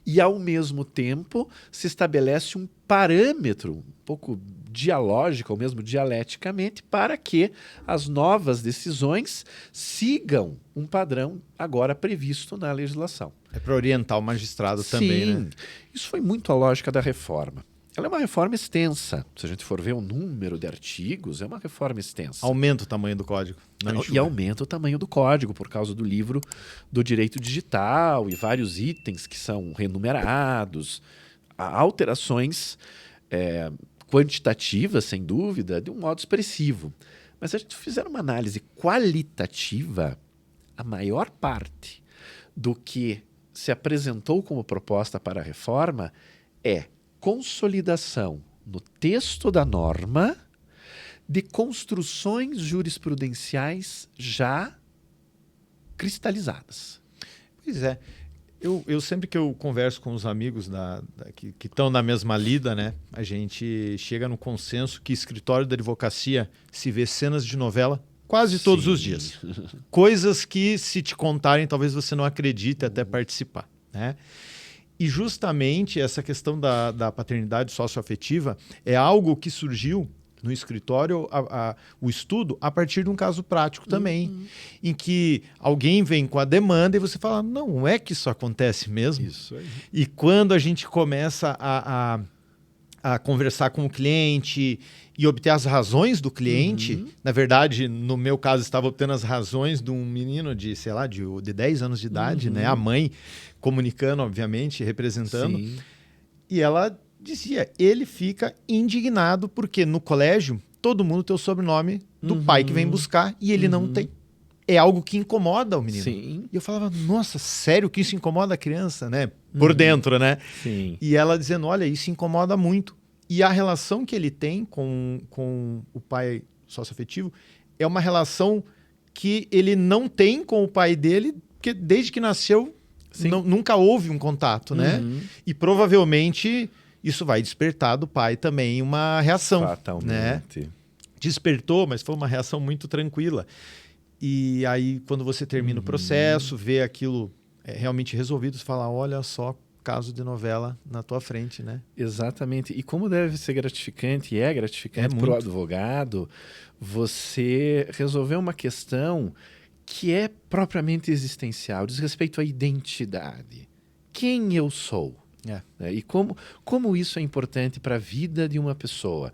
e, ao mesmo tempo, se estabelece um parâmetro, um pouco dialógico, ou mesmo dialeticamente, para que as novas decisões sigam um padrão agora previsto na legislação.
É para orientar o magistrado também, né?
Isso foi muito a lógica da reforma. Ela é uma reforma extensa. Se a gente for ver o número de artigos, é uma reforma extensa.
Aumenta o tamanho do código.
E aumenta o tamanho do código por causa do livro do direito digital e vários itens que são renumerados. Há alterações quantitativas, sem dúvida, de um modo expressivo. Mas se a gente fizer uma análise qualitativa, a maior parte do que se apresentou como proposta para a reforma é consolidação no texto da norma de construções jurisprudenciais já cristalizadas.
Pois é. Eu sempre que eu converso com os amigos que estão na mesma lida, né, a gente chega no consenso que escritório da advocacia se vê cenas de novela quase todos os dias. Coisas que, se te contarem, talvez você não acredite até participar, né? E justamente essa questão da paternidade socioafetiva é algo que surgiu no escritório, o estudo, a partir de um caso prático também, em que alguém vem com a demanda e você fala, não é que isso acontece mesmo?
Isso aí.
E quando a gente começa a conversar com o cliente e obter as razões do cliente, na verdade, no meu caso, estava obtendo as razões de um menino de, sei lá, de 10 anos de idade, né? A mãe comunicando, obviamente, representando.
Sim.
E ela dizia, ele fica indignado porque no colégio todo mundo tem o sobrenome do pai que vem buscar e ele não tem. É algo que incomoda o menino.
Sim.
E eu falava, nossa, sério que isso incomoda a criança, né? Por dentro, né?
Sim.
E ela dizendo, olha, isso incomoda muito. E a relação que ele tem com o pai socioafetivo é uma relação que ele não tem com o pai dele, porque desde que nasceu nunca houve um contato, né? E provavelmente isso vai despertar do pai também uma reação.
Fatalmente.
Né? Despertou, mas foi uma reação muito tranquila. E aí, quando você termina o processo, vê aquilo realmente resolvido, você fala, olha só, caso de novela na tua frente, né?
Exatamente. E como deve ser gratificante, e é gratificante para o advogado, você resolver uma questão que é propriamente existencial, diz respeito à identidade. Quem eu sou? E como isso é importante para a vida de uma pessoa.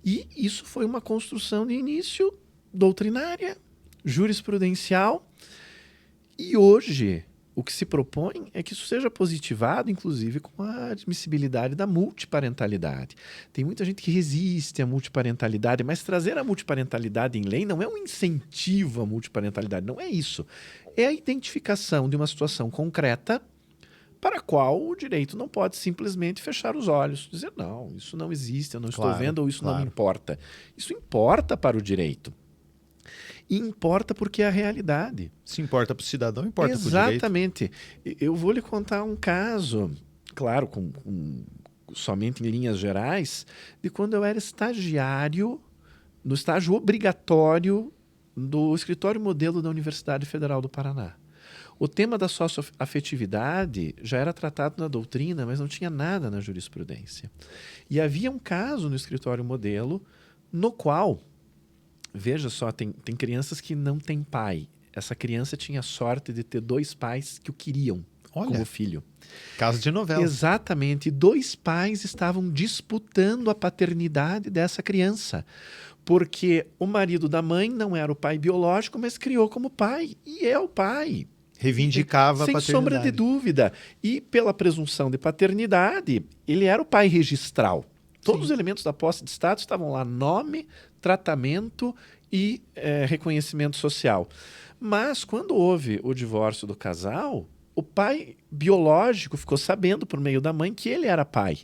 E isso foi uma construção de início doutrinária, jurisprudencial, e hoje o que se propõe é que isso seja positivado, inclusive com a admissibilidade da multiparentalidade. Tem muita gente que resiste à multiparentalidade, mas trazer a multiparentalidade em lei não é um incentivo à multiparentalidade, não é isso. É a identificação de uma situação concreta para a qual o direito não pode simplesmente fechar os olhos, dizer, não, isso não existe, eu não estou vendo, ou isso não me importa. Isso importa para o direito. E importa porque é a realidade.
Se importa para o cidadão, importa para o direito.
Exatamente. Eu vou lhe contar um caso, claro, somente em linhas gerais, de quando eu era estagiário, no estágio obrigatório do escritório modelo da Universidade Federal do Paraná. O tema da socioafetividade já era tratado na doutrina, mas não tinha nada na jurisprudência. E havia um caso no escritório modelo no qual Veja só, tem crianças que não têm pai. Essa criança tinha a sorte de ter 2 pais que o queriam como filho.
Caso de novela.
Exatamente. 2 pais estavam disputando a paternidade dessa criança. Porque o marido da mãe não era o pai biológico, mas criou como pai. E é o pai.
Reivindicava a paternidade.
Sem sombra de dúvida. E pela presunção de paternidade, ele era o pai registral. Todos os elementos da posse de status estavam lá: nome, tratamento e reconhecimento social. Mas quando houve o divórcio do casal, o pai biológico ficou sabendo por meio da mãe que ele era pai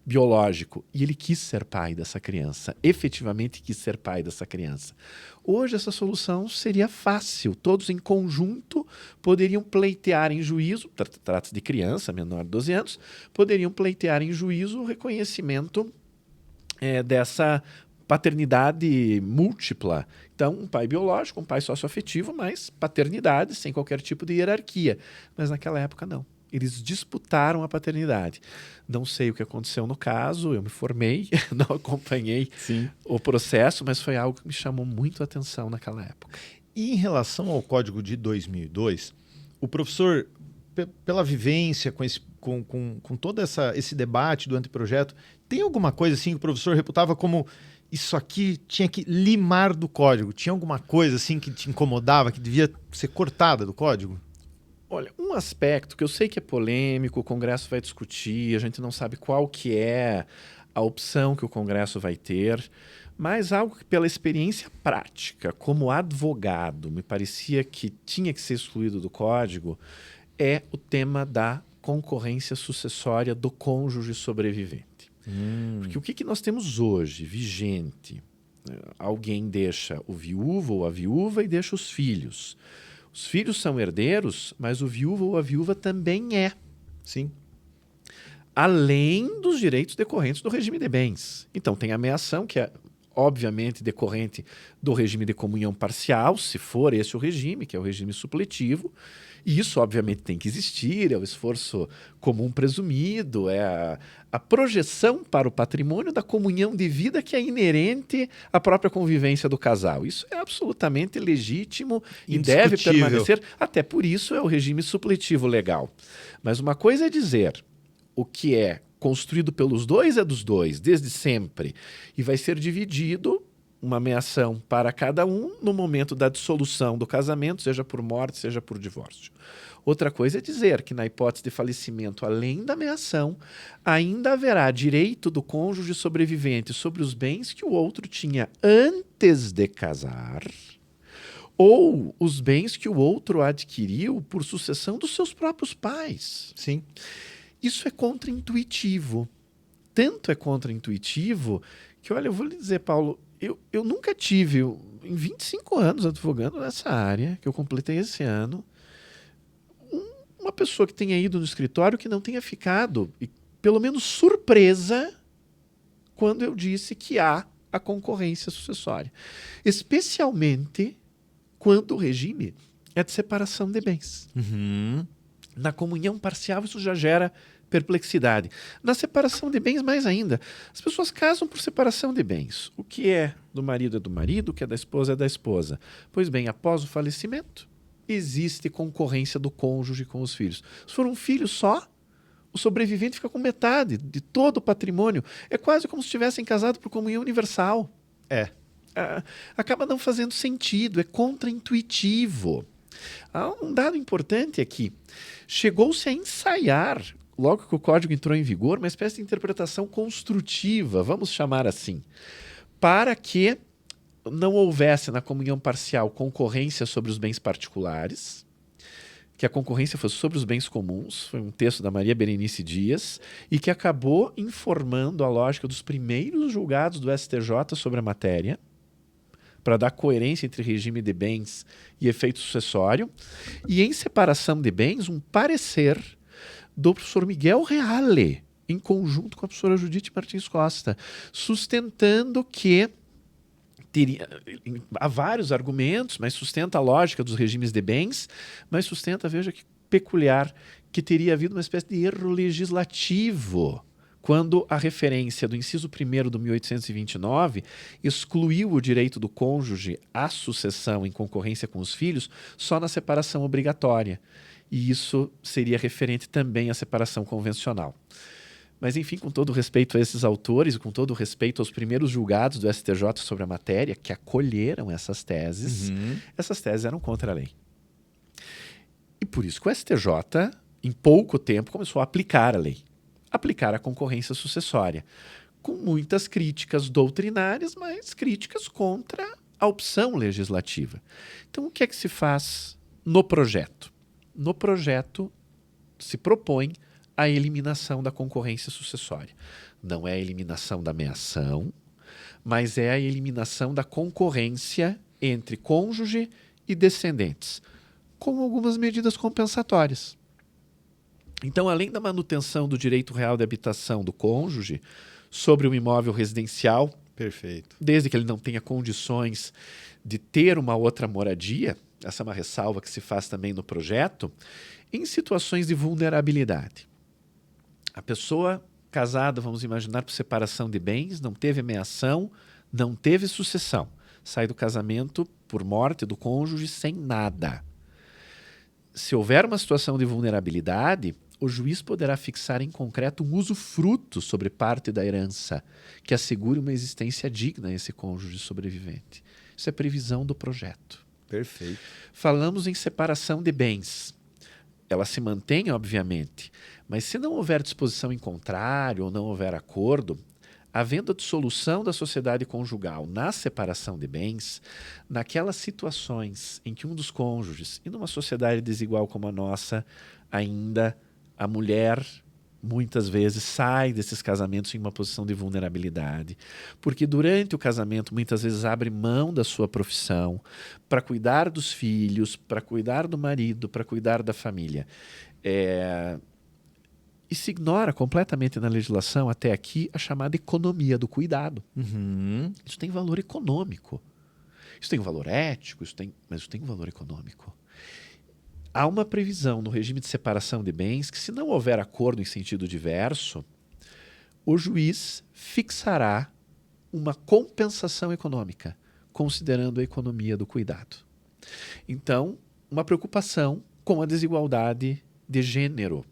biológico e ele quis ser pai dessa criança, efetivamente quis ser pai dessa criança. Hoje essa solução seria fácil, todos em conjunto poderiam pleitear em juízo, trata-se de criança menor de 12 anos, poderiam pleitear em juízo o reconhecimento dessa paternidade múltipla. Então, um pai biológico, um pai socioafetivo, mas paternidade sem qualquer tipo de hierarquia. Mas naquela época não. Eles disputaram a paternidade. Não sei o que aconteceu no caso, eu me formei, não acompanhei o processo, mas foi algo que me chamou muito a atenção naquela época.
E em relação ao Código de 2002, o professor, pela vivência com todo esse debate do anteprojeto, tem alguma coisa assim que o professor reputava como isso aqui tinha que limar do código? Tinha alguma coisa assim que te incomodava, que devia ser cortada do código?
Olha, um aspecto que eu sei que é polêmico, o Congresso vai discutir, a gente não sabe qual que é a opção que o Congresso vai ter, mas algo que pela experiência prática, como advogado, me parecia que tinha que ser excluído do código, é o tema da concorrência sucessória do cônjuge sobrevivente. Porque o que nós temos hoje, vigente? Alguém deixa o viúvo ou a viúva e deixa os filhos. Os filhos são herdeiros, mas o viúvo ou a viúva também é.
Sim.
Além dos direitos decorrentes do regime de bens. Então, tem a meação, que é obviamente decorrente do regime de comunhão parcial, se for esse o regime, que é o regime supletivo. E isso, obviamente, tem que existir, é o esforço comum presumido, é a projeção para o patrimônio da comunhão de vida que é inerente à própria convivência do casal. Isso é absolutamente legítimo e deve permanecer, até por isso é o regime supletivo legal. Mas uma coisa é dizer o que é construído pelos dois é dos dois, desde sempre, e vai ser dividido uma meação para cada um no momento da dissolução do casamento, seja por morte, seja por divórcio. Outra coisa é dizer que, na hipótese de falecimento, além da meação, ainda haverá direito do cônjuge sobrevivente sobre os bens que o outro tinha antes de casar, ou os bens que o outro adquiriu por sucessão dos seus próprios pais.
Sim.
Isso é contraintuitivo. Tanto é contraintuitivo que, olha, eu vou lhe dizer, Paulo, eu nunca tive, em 25 anos advogando nessa área, que eu completei esse ano, uma pessoa que tenha ido no escritório que não tenha ficado, pelo menos surpresa, quando eu disse que há a concorrência sucessória. Especialmente quando o regime é de separação de bens. Na comunhão parcial isso já gera perplexidade. Na separação de bens, mais ainda. As pessoas casam por separação de bens. O que é do marido é do marido, o que é da esposa é da esposa. Pois bem, após o falecimento, existe concorrência do cônjuge com os filhos. Se for um filho só, o sobrevivente fica com metade de todo o patrimônio. É quase como se estivessem casados por comunhão universal. Acaba não fazendo sentido, é contraintuitivo. Há um dado importante aqui. Chegou-se a ensaiar, logo que o código entrou em vigor, uma espécie de interpretação construtiva, vamos chamar assim, para que não houvesse na comunhão parcial concorrência sobre os bens particulares, que a concorrência fosse sobre os bens comuns, foi um texto da Maria Berenice Dias, e que acabou informando a lógica dos primeiros julgados do STJ sobre a matéria, para dar coerência entre regime de bens e efeito sucessório, e em separação de bens, um parecer do professor Miguel Reale, em conjunto com a professora Judite Martins Costa, sustentando que há vários argumentos, mas sustenta a lógica dos regimes de bens, mas sustenta, veja que peculiar, que teria havido uma espécie de erro legislativo quando a referência do inciso 1º do 1829 excluiu o direito do cônjuge à sucessão em concorrência com os filhos só na separação obrigatória. E isso seria referente também à separação convencional. Mas, enfim, com todo respeito a esses autores e com todo respeito aos primeiros julgados do STJ sobre a matéria, que acolheram essas teses eram contra a lei. E por isso que o STJ, em pouco tempo, começou a aplicar a lei, aplicar a concorrência sucessória, com muitas críticas doutrinárias, mas críticas contra a opção legislativa. Então, o que é que se faz no projeto? No projeto se propõe a eliminação da concorrência sucessória. Não é a eliminação da meação, mas é a eliminação da concorrência entre cônjuge e descendentes, com algumas medidas compensatórias. Então, além da manutenção do direito real de habitação do cônjuge sobre um imóvel residencial,
perfeito,
desde que ele não tenha condições de ter uma outra moradia, essa é uma ressalva que se faz também no projeto, em situações de vulnerabilidade. A pessoa casada, vamos imaginar, por separação de bens, não teve meação, não teve sucessão. Sai do casamento por morte do cônjuge sem nada. Se houver uma situação de vulnerabilidade, o juiz poderá fixar em concreto um usufruto sobre parte da herança que assegure uma existência digna a esse cônjuge sobrevivente. Isso é previsão do projeto.
Perfeito.
Falamos em separação de bens. Ela se mantém, obviamente, mas se não houver disposição em contrário ou não houver acordo, havendo a dissolução da sociedade conjugal na separação de bens, naquelas situações em que um dos cônjuges, e numa sociedade desigual como a nossa, ainda a mulher muitas vezes sai desses casamentos em uma posição de vulnerabilidade, porque durante o casamento muitas vezes abre mão da sua profissão para cuidar dos filhos, para cuidar do marido, para cuidar da família. E se ignora completamente na legislação até aqui a chamada economia do cuidado. Isso tem valor econômico. Isso tem um valor ético, mas isso tem um valor econômico. Há uma previsão no regime de separação de bens que, se não houver acordo em sentido diverso, o juiz fixará uma compensação econômica, considerando a economia do cuidado. Então, uma preocupação com a desigualdade de gênero,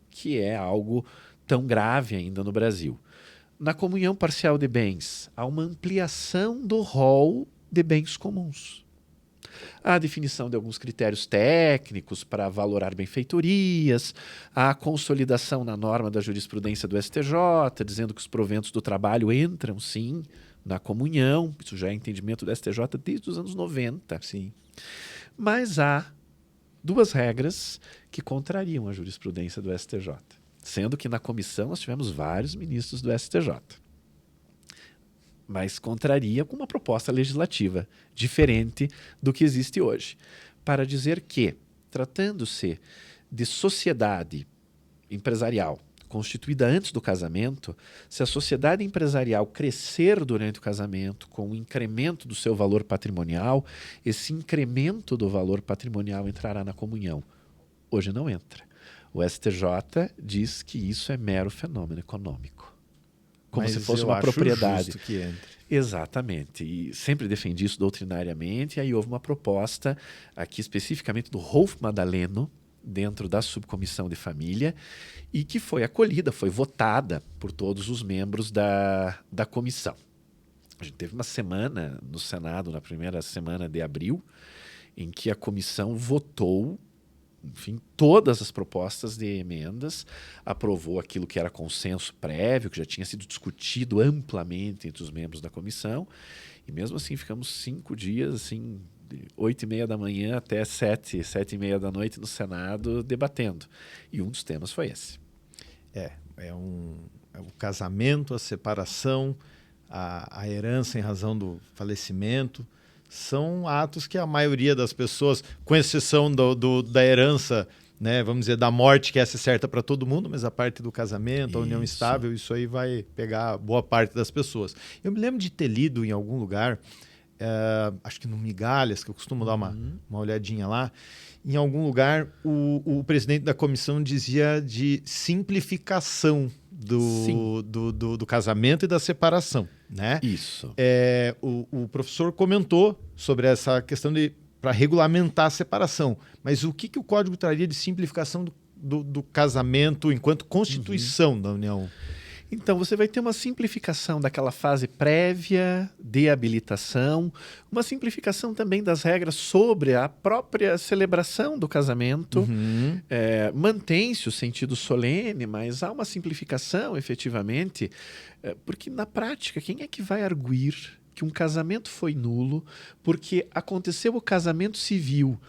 que é algo tão grave ainda no Brasil. Na comunhão parcial de bens, há uma ampliação do rol de bens comuns. A definição de alguns critérios técnicos para valorar benfeitorias, a consolidação na norma da jurisprudência do STJ, dizendo que os proventos do trabalho entram, sim, na comunhão. Isso já é entendimento do STJ desde os anos 90.
Sim.
Mas há duas regras que contrariam a jurisprudência do STJ, sendo que na comissão nós tivemos vários ministros do STJ. Mas contraria com uma proposta legislativa diferente do que existe hoje, para dizer que, tratando-se de sociedade empresarial constituída antes do casamento, se a sociedade empresarial crescer durante o casamento com o incremento do seu valor patrimonial, esse incremento do valor patrimonial entrará na comunhão. Hoje não entra. O STJ diz que isso é mero fenômeno econômico. Como se fosse uma propriedade.
Justo que entre.
Exatamente. E sempre defendi isso doutrinariamente. E aí houve uma proposta, aqui especificamente do Rolf Madaleno, dentro da subcomissão de família, e que foi acolhida, foi votada por todos os membros da comissão. A gente teve uma semana no Senado, na primeira semana de abril, em que a comissão votou, enfim, todas as propostas de emendas, aprovou aquilo que era consenso prévio, que já tinha sido discutido amplamente entre os membros da comissão, e mesmo assim ficamos 5 dias, assim, de 8h30 da manhã até 7h30 da noite no Senado, debatendo. E um dos temas foi esse.
É o casamento, a separação, a herança em razão do falecimento, são atos que a maioria das pessoas, com exceção da herança, né, vamos dizer, da morte, que essa é certa para todo mundo, mas a parte do casamento, a união estável, isso aí vai pegar boa parte das pessoas. Eu me lembro de ter lido em algum lugar acho que no Migalhas, que eu costumo dar uma olhadinha lá, em algum lugar o presidente da comissão dizia de simplificação do casamento e da separação, né?
Isso.
O professor comentou sobre essa questão para regulamentar a separação, mas o que o Código traria de simplificação do casamento enquanto Constituição da União?
Então, você vai ter uma simplificação daquela fase prévia de habilitação, uma simplificação também das regras sobre a própria celebração do casamento. Mantém-se o sentido solene, mas há uma simplificação, efetivamente, porque na prática, quem é que vai arguir que um casamento foi nulo porque aconteceu o casamento civil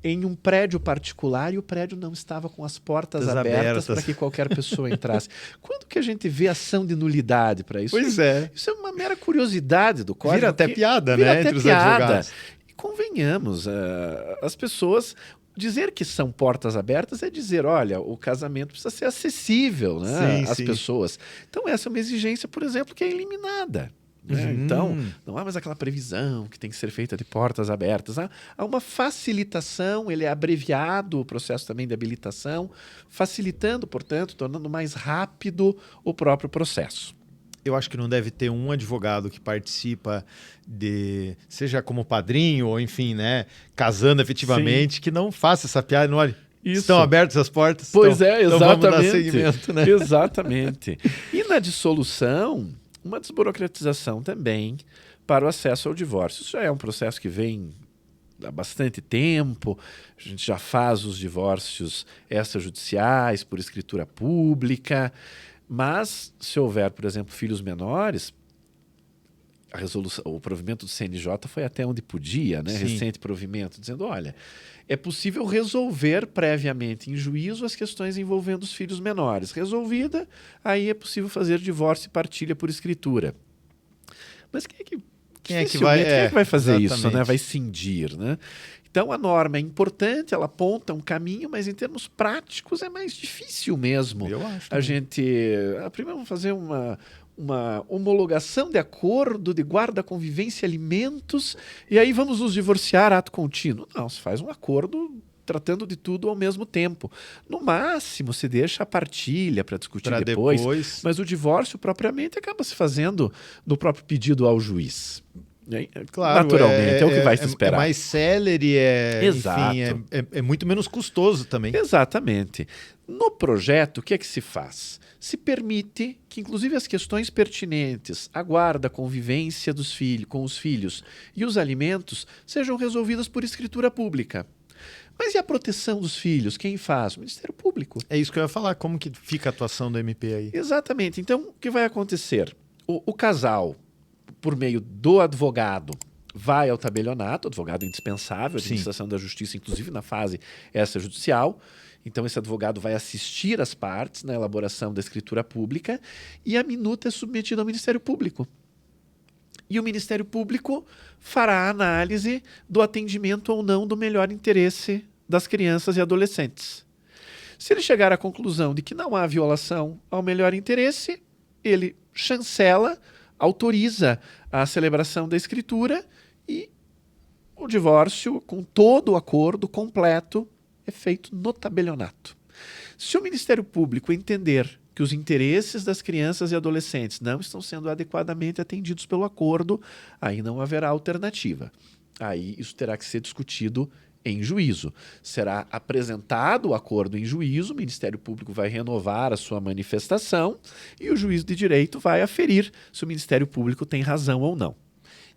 em um prédio particular e o prédio não estava com as portas abertas para que qualquer pessoa entrasse? Quando que a gente vê ação de nulidade para isso?
Pois é.
Isso é uma mera curiosidade do código.
Vira até piada, né? Entre os advogados.
E convenhamos, as pessoas... Dizer que são portas abertas é dizer, olha, o casamento precisa ser acessível, né, às pessoas. Então essa é uma exigência, por exemplo, que é eliminada. Então, não há mais aquela previsão que tem que ser feita de portas abertas. Há uma facilitação, ele é abreviado, o processo também de habilitação, facilitando, portanto, tornando mais rápido o próprio processo.
Eu acho que não deve ter um advogado que participa seja como padrinho ou enfim, né, casando efetivamente, que não faça essa piada, não olhe. Isso. Estão abertas as portas?
Pois exatamente.
Então vamos dar seguimento, né?
Exatamente. E na dissolução, uma desburocratização também para o acesso ao divórcio. Isso já é um processo que vem há bastante tempo, a gente já faz os divórcios extrajudiciais por escritura pública, mas se houver, por exemplo, filhos menores, o provimento do CNJ foi até onde podia, né? Recente provimento, dizendo, olha, é possível resolver previamente em juízo as questões envolvendo os filhos menores. Resolvida, aí é possível fazer divórcio e partilha por escritura. Mas quem é que vai fazer isso, né? Vai cindir, né? Então a norma é importante, ela aponta um caminho, mas em termos práticos é mais difícil mesmo.
Eu acho.
Primeiro vamos fazer uma homologação de acordo de guarda, convivência, alimentos, e aí vamos nos divorciar ato contínuo. Não, se faz um acordo tratando de tudo ao mesmo tempo. No máximo, se deixa a partilha para discutir depois, mas o divórcio propriamente acaba se fazendo no próprio pedido ao juiz.
Claro,
naturalmente, é o que vai se esperar.
É mais célere, enfim, é muito menos custoso também.
Exatamente. No projeto, o que é que se faz? Se permite que, inclusive, as questões pertinentes, a guarda, a convivência dos com os filhos e os alimentos sejam resolvidas por escritura pública. Mas e a proteção dos filhos? Quem faz? O Ministério Público.
É isso que eu ia falar. Como que fica a atuação do MP aí?
Exatamente. Então, o que vai acontecer? O casal, por meio do advogado, vai ao tabelionato, advogado indispensável, administração da justiça, inclusive na fase extrajudicial. Então, esse advogado vai assistir as partes na elaboração da escritura pública e a minuta é submetida ao Ministério Público. E o Ministério Público fará a análise do atendimento ou não do melhor interesse das crianças e adolescentes. Se ele chegar à conclusão de que não há violação ao melhor interesse, ele chancela, autoriza a celebração da escritura e o divórcio, com todo o acordo completo, é feito no tabelionato. Se o Ministério Público entender que os interesses das crianças e adolescentes não estão sendo adequadamente atendidos pelo acordo, aí não haverá alternativa. Aí isso terá que ser discutido em juízo. Será apresentado o acordo em juízo, o Ministério Público vai renovar a sua manifestação e o juiz de direito vai aferir se o Ministério Público tem razão ou não.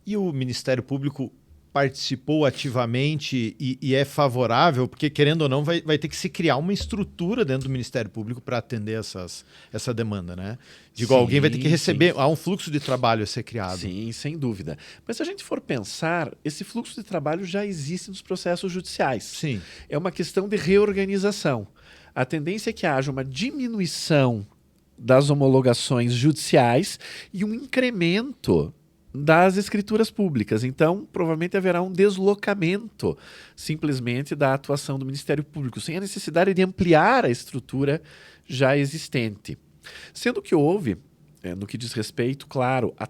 E o Ministério Público participou ativamente e é favorável, porque querendo ou não vai ter que se criar uma estrutura dentro do Ministério Público para atender essa demanda, né? Digo, alguém vai ter que receber, há um fluxo de trabalho a ser criado.
Sim, sem dúvida. Mas se a gente for pensar, esse fluxo de trabalho já existe nos processos judiciais.
Sim.
É uma questão de reorganização. A tendência é que haja uma diminuição das homologações judiciais e um incremento das escrituras públicas. Então, provavelmente haverá um deslocamento simplesmente da atuação do Ministério Público, sem a necessidade de ampliar a estrutura já existente. Sendo que houve, no que diz respeito, claro, a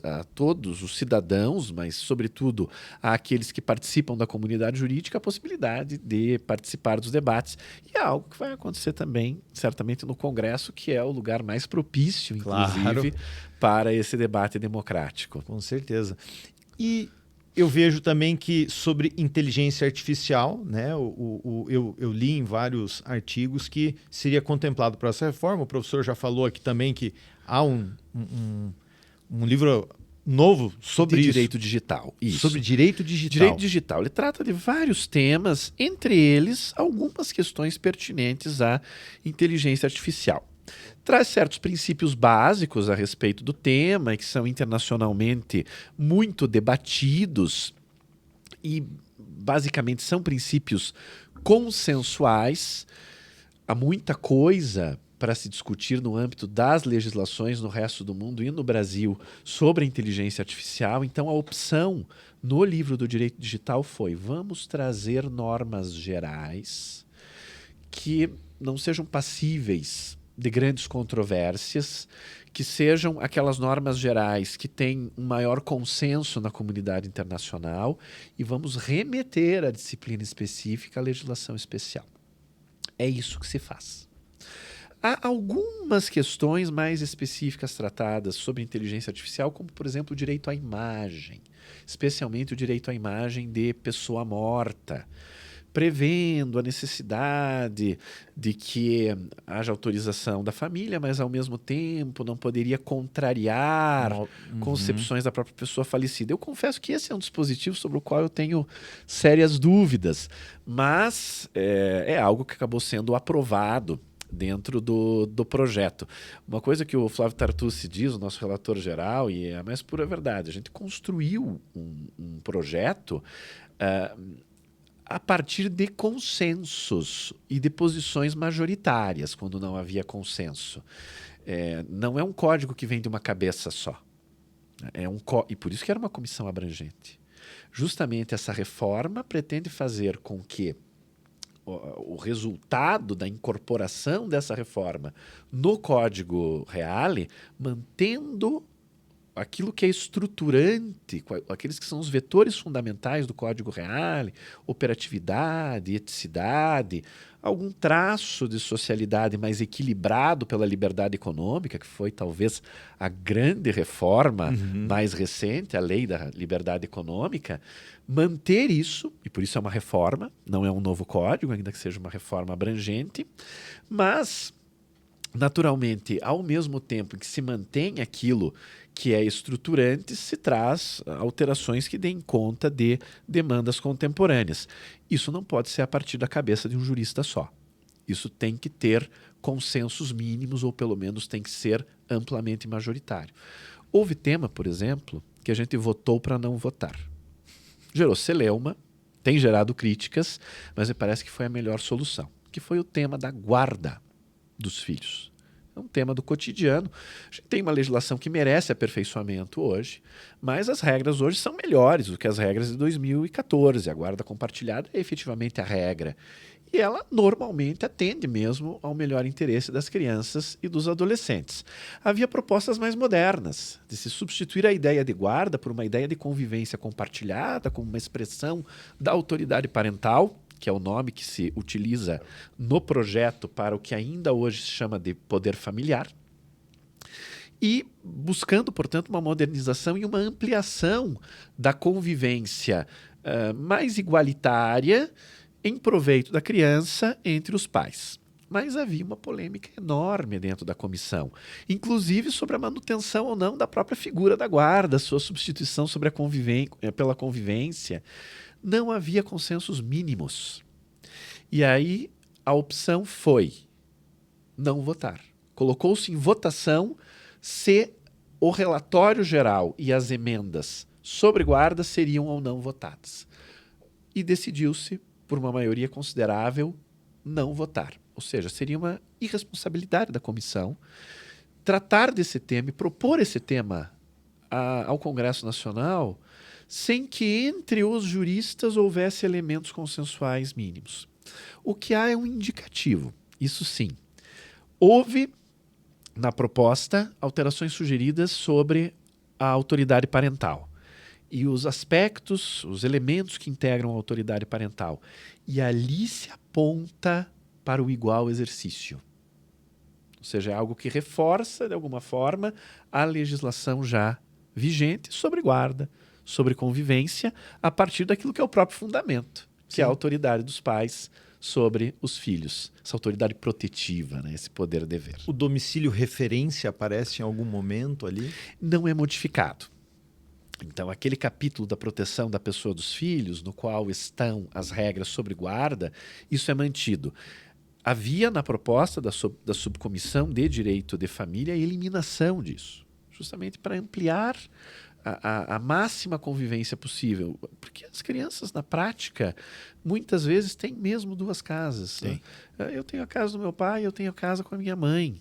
a todos os cidadãos, mas sobretudo àqueles que participam da comunidade jurídica, a possibilidade de participar dos debates. E é algo que vai acontecer também, certamente, no Congresso, que é o lugar mais propício, inclusive, para esse debate democrático.
Com certeza. E eu vejo também que sobre inteligência artificial, né, eu li em vários artigos que seria contemplado para essa reforma. O professor já falou aqui também que há um livro novo sobre isso.
Direito digital. Isso.
Sobre direito digital.
Direito digital. Ele trata de vários temas, entre eles algumas questões pertinentes à inteligência artificial. Traz certos princípios básicos a respeito do tema e que são internacionalmente muito debatidos e basicamente são princípios consensuais. Há muita coisa para se discutir no âmbito das legislações no resto do mundo e no Brasil sobre a inteligência artificial. Então a opção no livro do Direito Digital foi: vamos trazer normas gerais que não sejam passíveis de grandes controvérsias, que sejam aquelas normas gerais que têm um maior consenso na comunidade internacional, e vamos remeter à disciplina específica, à legislação especial. É isso que se faz. Há algumas questões mais específicas tratadas sobre inteligência artificial, como, por exemplo, o direito à imagem, especialmente o direito à imagem de pessoa morta, prevendo a necessidade de que haja autorização da família, mas ao mesmo tempo não poderia contrariar concepções da própria pessoa falecida. Eu confesso que esse é um dispositivo sobre o qual eu tenho sérias dúvidas, mas é algo que acabou sendo aprovado dentro do projeto. Uma coisa que o Flávio Tartucci diz, o nosso relator geral, e é a mais pura verdade: a gente construiu um projeto a partir de consensos e de posições majoritárias, quando não havia consenso. Não é um código que vem de uma cabeça só. E por isso que era uma comissão abrangente. Justamente essa reforma pretende fazer com que o resultado da incorporação dessa reforma no Código Reale, mantendo aquilo que é estruturante, aqueles que são os vetores fundamentais do Código Reale, operatividade, eticidade, algum traço de socialidade mais equilibrado pela liberdade econômica, que foi talvez a grande reforma mais recente, a Lei da Liberdade Econômica, manter isso, e por isso é uma reforma, não é um novo código, ainda que seja uma reforma abrangente, mas naturalmente, ao mesmo tempo que se mantém aquilo que é estruturante, se traz alterações que deem conta de demandas contemporâneas. Isso não pode ser a partir da cabeça de um jurista só. Isso tem que ter consensos mínimos, ou pelo menos tem que ser amplamente majoritário. Houve tema, por exemplo, que a gente votou para não votar. Gerou celeuma, tem gerado críticas, mas me parece que foi a melhor solução, que foi o tema da guarda dos filhos. É um tema do cotidiano. A gente tem uma legislação que merece aperfeiçoamento hoje, mas as regras hoje são melhores do que as regras de 2014. A guarda compartilhada é efetivamente a regra. E ela normalmente atende mesmo ao melhor interesse das crianças e dos adolescentes. Havia propostas mais modernas, de se substituir a ideia de guarda por uma ideia de convivência compartilhada, como uma expressão da autoridade parental, que é o nome que se utiliza no projeto para o que ainda hoje se chama de poder familiar, e buscando, portanto, uma modernização e uma ampliação da convivência mais igualitária em proveito da criança entre os pais. Mas havia uma polêmica enorme dentro da comissão, inclusive sobre a manutenção ou não da própria figura da guarda, sua substituição sobre pela convivência. Não havia consensos mínimos. E aí a opção foi não votar. Colocou-se em votação se o relatório geral e as emendas sobre guarda seriam ou não votadas. E decidiu-se, por uma maioria considerável, não votar. Ou seja, seria uma irresponsabilidade da comissão tratar desse tema e propor esse tema ao Congresso Nacional sem que entre os juristas houvesse elementos consensuais mínimos. O que há é um indicativo, isso sim. Houve, na proposta, alterações sugeridas sobre a autoridade parental e os aspectos, os elementos que integram a autoridade parental. E ali se aponta para o igual exercício. Ou seja, é algo que reforça, de alguma forma, a legislação já vigente sobre guarda, sobre convivência, a partir daquilo que é o próprio fundamento, que é a autoridade dos pais sobre os filhos. Essa autoridade protetiva, né? Esse poder-dever.
O domicílio referência aparece em algum momento ali?
Não é modificado. Então, aquele capítulo da proteção da pessoa dos filhos, no qual estão as regras sobre guarda, isso é mantido. Havia na proposta da subcomissão de direito de família a eliminação disso, justamente para ampliar a máxima convivência possível. Porque as crianças, na prática, muitas vezes têm mesmo duas casas. Né? Eu tenho a casa do meu pai, eu tenho a casa com a minha mãe.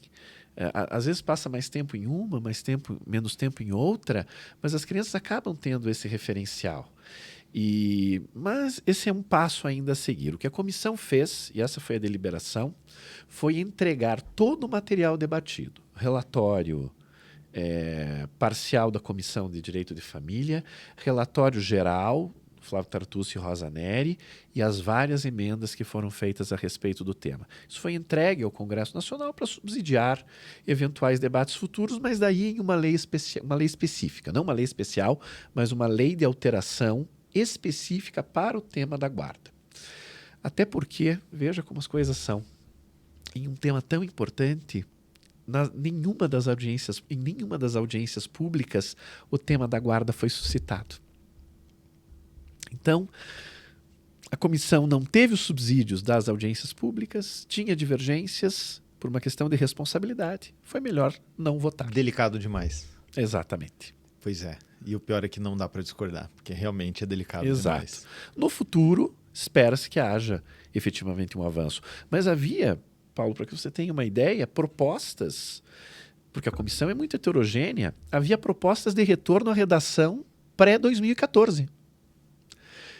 Às vezes passa mais tempo em uma, menos tempo em outra, mas as crianças acabam tendo esse referencial. Mas esse é um passo ainda a seguir. O que a comissão fez, e essa foi a deliberação, foi entregar todo o material debatido, relatório parcial da Comissão de Direito de Família, relatório geral, Flávio Tartucci e Rosa Neri, e as várias emendas que foram feitas a respeito do tema. Isso foi entregue ao Congresso Nacional para subsidiar eventuais debates futuros, mas daí em uma lei específica, não uma lei especial, mas uma lei de alteração específica para o tema da guarda. Até porque, veja como as coisas são, em um tema tão importante, em nenhuma das audiências públicas o tema da guarda foi suscitado. Então, a comissão não teve os subsídios das audiências públicas, tinha divergências por uma questão de responsabilidade. Foi melhor não votar.
Delicado demais.
Exatamente.
Pois é. E o pior é que não dá para discordar, porque realmente é delicado
Exato.
demais.
No futuro, espera-se que haja efetivamente um avanço. Mas havia, Paulo, para que você tenha uma ideia, propostas, porque a comissão é muito heterogênea, havia propostas de retorno à redação pré-2014.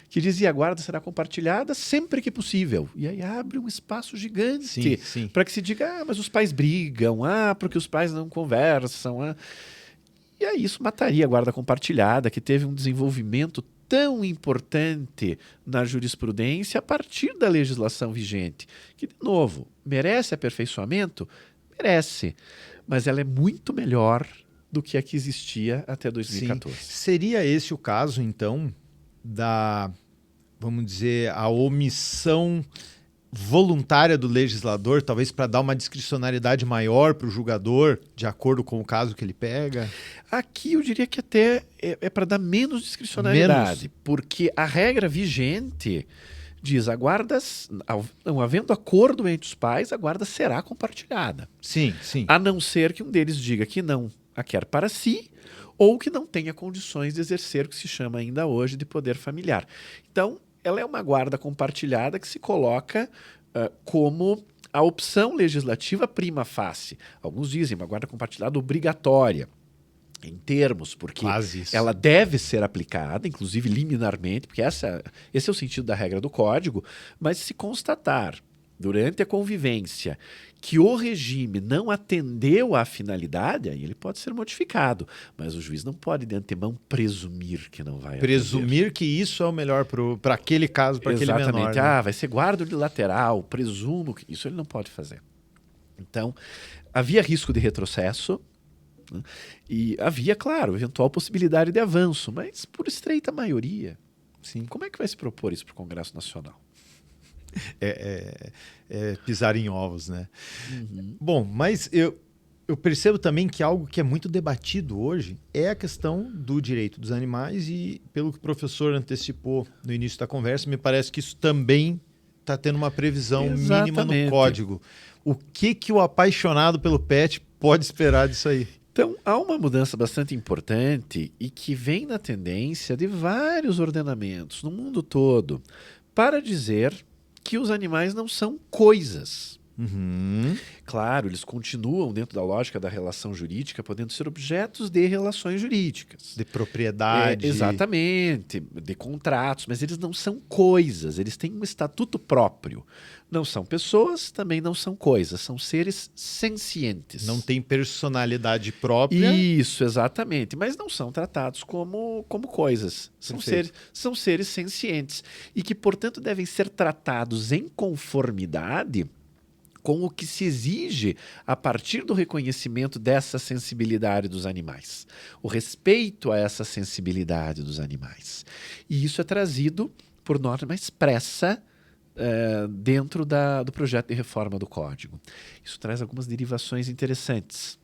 Que dizia a guarda será compartilhada sempre que possível. E aí abre um espaço gigante para que se diga, mas os pais brigam, porque os pais não conversam. E aí isso mataria a guarda compartilhada, que teve um desenvolvimento tão importante na jurisprudência a partir da legislação vigente, que, de novo, merece aperfeiçoamento? Merece, mas ela é muito melhor do que a que existia até 2014.
Seria esse o caso, então, vamos dizer, a omissão voluntária do legislador, talvez para dar uma discricionariedade maior para o julgador, de acordo com o caso que ele pega?
Aqui eu diria que até é para dar menos discricionariedade, porque a regra vigente diz, não havendo acordo entre os pais, a guarda será compartilhada.
Sim.
A não ser que um deles diga que não a quer para si, ou que não tenha condições de exercer o que se chama ainda hoje de poder familiar. Então, ela é uma guarda compartilhada que se coloca como a opção legislativa prima facie. Alguns dizem uma guarda compartilhada obrigatória, em termos, porque ela deve ser aplicada, inclusive liminarmente, porque esse é o sentido da regra do Código, mas se constatar durante a convivência que o regime não atendeu à finalidade, aí ele pode ser modificado. Mas o juiz não pode, de antemão, presumir que não vai
presumir que isso é o melhor para aquele caso, para aquele menor.
Exatamente.
Né?
Vai ser guarda unilateral, presumo que... Isso ele não pode fazer. Então, havia risco de retrocesso, né? E havia, claro, eventual possibilidade de avanço, mas por estreita maioria.
Sim.
Como é que vai se propor isso para o Congresso Nacional?
Pisar em ovos, né? Bom, mas eu percebo também que algo que é muito debatido hoje é a questão do direito dos animais e, pelo que o professor antecipou no início da conversa, me parece que isso também está tendo uma previsão mínima no Código. O que o apaixonado pelo pet pode esperar disso aí?
Então, há uma mudança bastante importante e que vem na tendência de vários ordenamentos no mundo todo para dizer que os animais não são coisas.
Uhum.
Claro, eles continuam dentro da lógica da relação jurídica, podendo ser objetos de relações jurídicas.
De propriedade.
Exatamente, de contratos, mas eles não são coisas, eles têm um estatuto próprio. Não são pessoas, também não são coisas, são seres sencientes.
Não tem personalidade própria.
Isso, exatamente, mas não são tratados como coisas. São seres sencientes e que, portanto, devem ser tratados em conformidade com o que se exige a partir do reconhecimento dessa sensibilidade dos animais, o respeito a essa sensibilidade dos animais. E isso é trazido por norma expressa dentro do projeto de reforma do Código. Isso traz algumas derivações interessantes.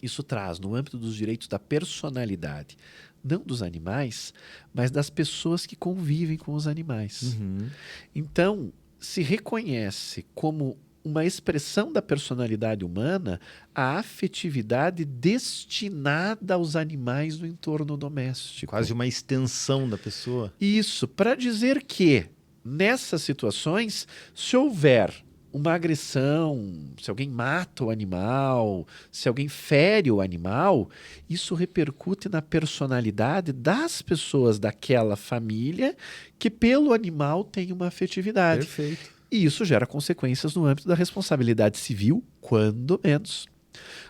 Isso traz, no âmbito dos direitos da personalidade, não dos animais, mas das pessoas que convivem com os animais.
Uhum.
Então, se reconhece como uma expressão da personalidade humana a afetividade destinada aos animais no entorno doméstico.
Quase uma extensão da pessoa.
Isso, para dizer que, nessas situações, se houver uma agressão, se alguém mata o animal, se alguém fere o animal, isso repercute na personalidade das pessoas daquela família que pelo animal tem uma afetividade.
Perfeito.
E isso gera consequências no âmbito da responsabilidade civil, quando menos.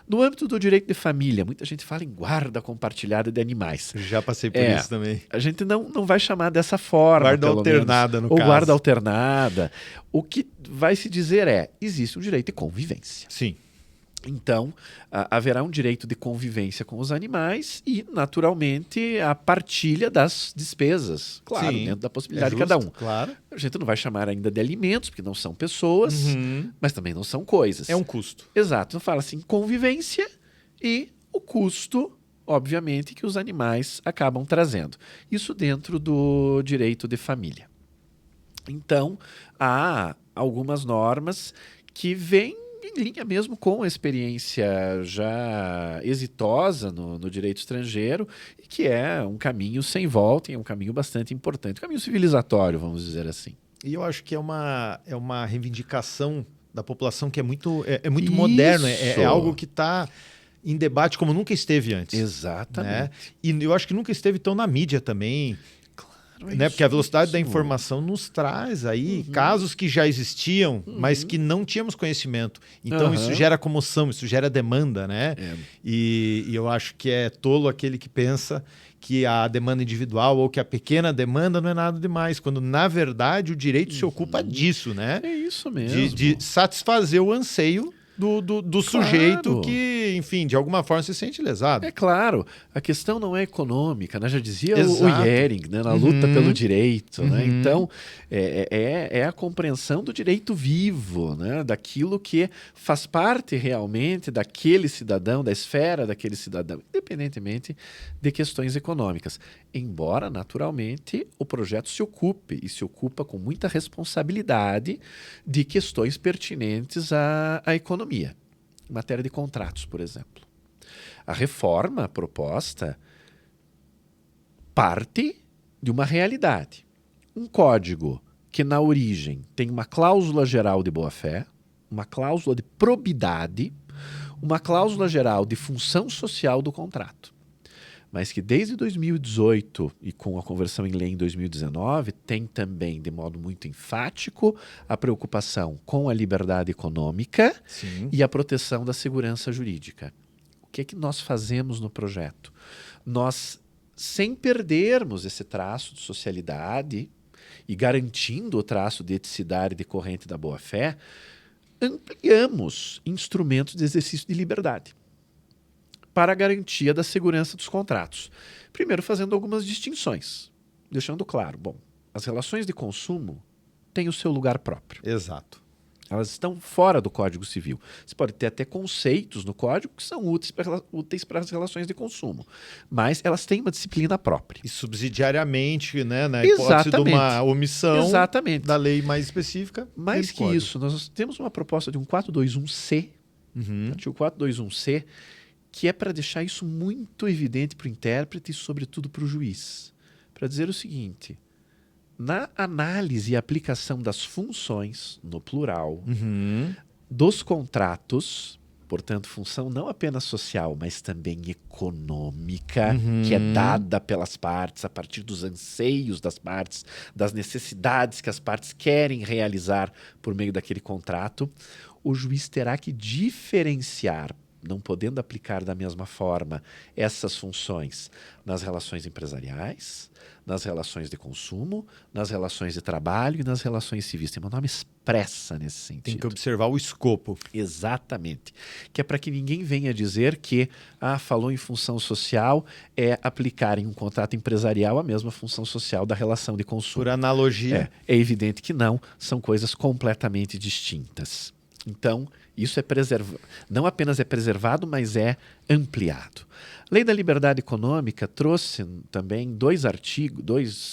No âmbito do direito de família, muita gente fala em guarda compartilhada de animais.
Já passei por isso também.
A gente não vai chamar dessa forma.
Guarda alternada, no
caso. Ou guarda
caso.
alternada. O que vai se dizer existe um direito de convivência.
Sim.
Então, haverá um direito de convivência com os animais e, naturalmente, a partilha das despesas. Claro,
Sim,
dentro da possibilidade de cada um.
Claro.
A gente não vai chamar ainda de alimentos, porque não são pessoas, mas também não são coisas.
É um custo.
Exato. Então, fala assim, convivência e o custo, obviamente, que os animais acabam trazendo. Isso dentro do direito de família. Então, há algumas normas que vêm em linha mesmo com a experiência já exitosa no direito estrangeiro e que é um caminho sem volta e é um caminho bastante importante, um caminho civilizatório, vamos dizer assim.
E eu acho que é uma reivindicação da população que é muito moderno, é algo que está em debate como nunca esteve antes.
Exatamente.
Né? E eu acho que nunca esteve tão na mídia também. Né? Porque a velocidade da informação nos traz aí casos que já existiam, mas que não tínhamos conhecimento. Então isso gera comoção, isso gera demanda, né? E eu acho que é tolo aquele que pensa que a demanda individual ou que a pequena demanda não é nada demais, quando na verdade o direito se ocupa disso, né?
É isso mesmo.
De satisfazer o anseio do sujeito que, enfim, de alguma forma se sente lesado.
É claro, a questão não é econômica, né? Já dizia o Hering, né? Na luta pelo direito. Né? Então, é a compreensão do direito vivo, né? Daquilo que faz parte realmente daquele cidadão, da esfera daquele cidadão, independentemente de questões econômicas. Embora, naturalmente, o projeto se ocupe, e se ocupa com muita responsabilidade de questões pertinentes à economia. Em matéria de contratos, por exemplo. A reforma proposta parte de uma realidade. Um código que, na origem, tem uma cláusula geral de boa-fé, uma cláusula de probidade, uma cláusula geral de função social do contrato. Mas que desde 2018 e com a conversão em lei em 2019 tem também, de modo muito enfático, a preocupação com a liberdade econômica e a proteção da segurança jurídica. O que é que nós fazemos no projeto? Nós, sem perdermos esse traço de socialidade e garantindo o traço de eticidade decorrente da boa-fé, ampliamos instrumentos de exercício de liberdade para a garantia da segurança dos contratos. Primeiro, fazendo algumas distinções, deixando claro, as relações de consumo têm o seu lugar próprio.
Exato.
Elas estão fora do Código Civil. Você pode ter até conceitos no Código que são úteis para as relações de consumo, mas elas têm uma disciplina própria.
E subsidiariamente, né, na hipótese de uma omissão da lei mais específica.
Mais que isso, nós temos uma proposta de um 421C, artigo 421C, que é para deixar isso muito evidente para o intérprete e, sobretudo, para o juiz. Para dizer o seguinte, na análise e aplicação das funções, no plural, dos contratos, portanto, função não apenas social, mas também econômica, que é dada pelas partes a partir dos anseios das partes, das necessidades que as partes querem realizar por meio daquele contrato, o juiz terá que diferenciar, não podendo aplicar da mesma forma essas funções nas relações empresariais, nas relações de consumo, nas relações de trabalho e nas relações civis. Tem uma norma expressa nesse sentido.
Tem que observar o escopo.
Exatamente. Que é para que ninguém venha dizer que falou em função social, é aplicar em um contrato empresarial a mesma função social da relação de consumo.
Por analogia.
É evidente que não, são coisas completamente distintas. Então, isso não apenas é preservado, mas é ampliado. A Lei da Liberdade Econômica trouxe também dois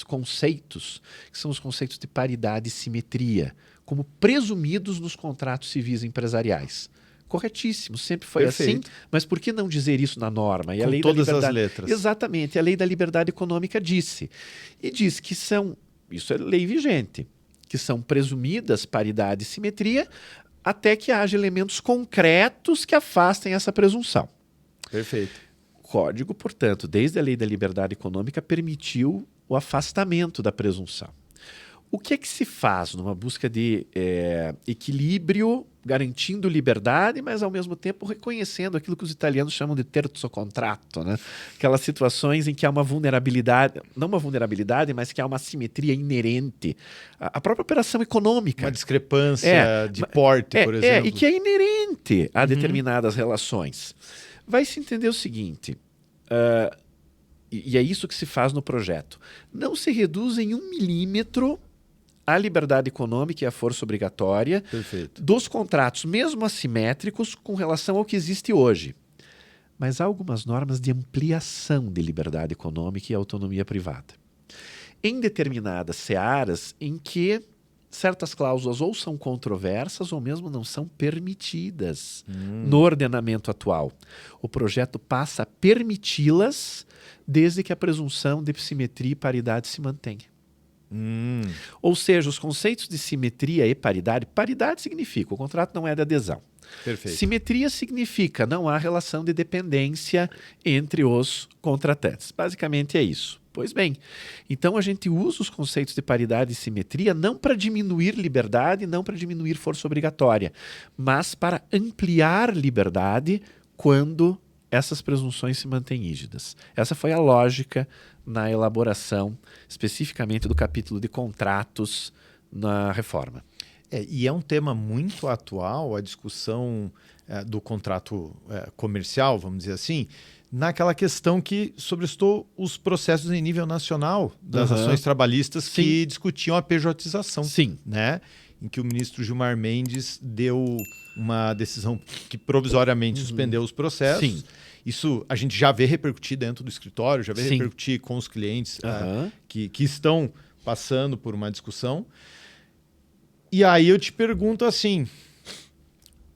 conceitos, que são os conceitos de paridade e simetria, como presumidos nos contratos civis empresariais. Corretíssimo, sempre foi
Perfeito.
assim, mas por que não dizer isso na norma? E
Com
a Lei
todas
da Liberdade...
as letras.
Exatamente, a Lei da Liberdade Econômica disse. E diz que isso é lei vigente, que são presumidas paridade e simetria, até que haja elementos concretos que afastem essa presunção.
Perfeito.
O Código, portanto, desde a Lei da Liberdade Econômica, permitiu o afastamento da presunção. O que é que se faz numa busca de equilíbrio, garantindo liberdade, mas ao mesmo tempo reconhecendo aquilo que os italianos chamam de terzo contratto, né? Aquelas situações em que há uma vulnerabilidade, não uma vulnerabilidade, mas que há uma assimetria inerente à própria operação econômica.
Uma discrepância de porte, por exemplo.
E que é inerente a determinadas relações. Vai se entender o seguinte, e é isso que se faz no projeto. Não se reduz em 1 milímetro a liberdade econômica e a força obrigatória dos contratos, mesmo assimétricos, com relação ao que existe hoje. Mas há algumas normas de ampliação de liberdade econômica e autonomia privada. Em determinadas searas em que certas cláusulas ou são controversas ou mesmo não são permitidas no ordenamento atual. O projeto passa a permiti-las desde que a presunção de simetria e paridade se mantenha. Ou seja, os conceitos de simetria e paridade significa o contrato não é de adesão.
Perfeito.
Simetria significa não há relação de dependência entre os contratantes. Basicamente é isso. Pois bem, então a gente usa os conceitos de paridade e simetria não para diminuir liberdade, não para diminuir força obrigatória, mas para ampliar liberdade quando essas presunções se mantêm rígidas. Essa foi a lógica na elaboração, especificamente do capítulo de contratos na reforma.
E é um tema muito atual, a discussão do contrato comercial, vamos dizer assim, naquela questão que sobrestou os processos em nível nacional das ações trabalhistas que discutiam a pejotização.
Sim.
Né? Em que o ministro Gilmar Mendes deu uma decisão que provisoriamente suspendeu os processos.
Sim.
Isso a gente já vê repercutir dentro do escritório, já vê repercutir com os clientes que estão passando por uma discussão. E aí eu te pergunto assim,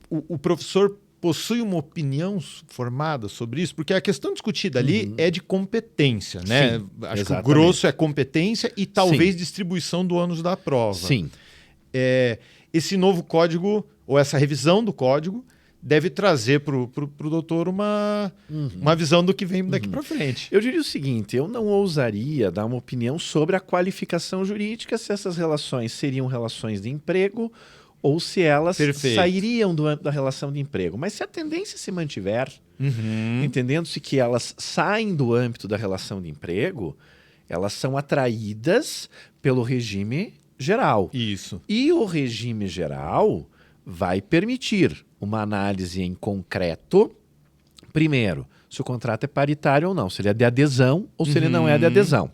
o professor possui uma opinião formada sobre isso? Porque a questão discutida ali é de competência, né?
Sim,
acho
exatamente.
que o grosso é competência e talvez distribuição do ônus da prova.
Sim.
Esse novo código, ou essa revisão do código, deve trazer para o doutor uma visão do que vem daqui para frente.
Eu diria o seguinte, eu não ousaria dar uma opinião sobre a qualificação jurídica, se essas relações seriam relações de emprego ou se elas sairiam do âmbito da relação de emprego. Mas se a tendência se mantiver, entendendo-se que elas saem do âmbito da relação de emprego, elas são atraídas pelo regime geral.
Isso.
E o regime geral vai permitir uma análise em concreto, primeiro, se o contrato é paritário ou não, se ele é de adesão ou se ele não é de adesão.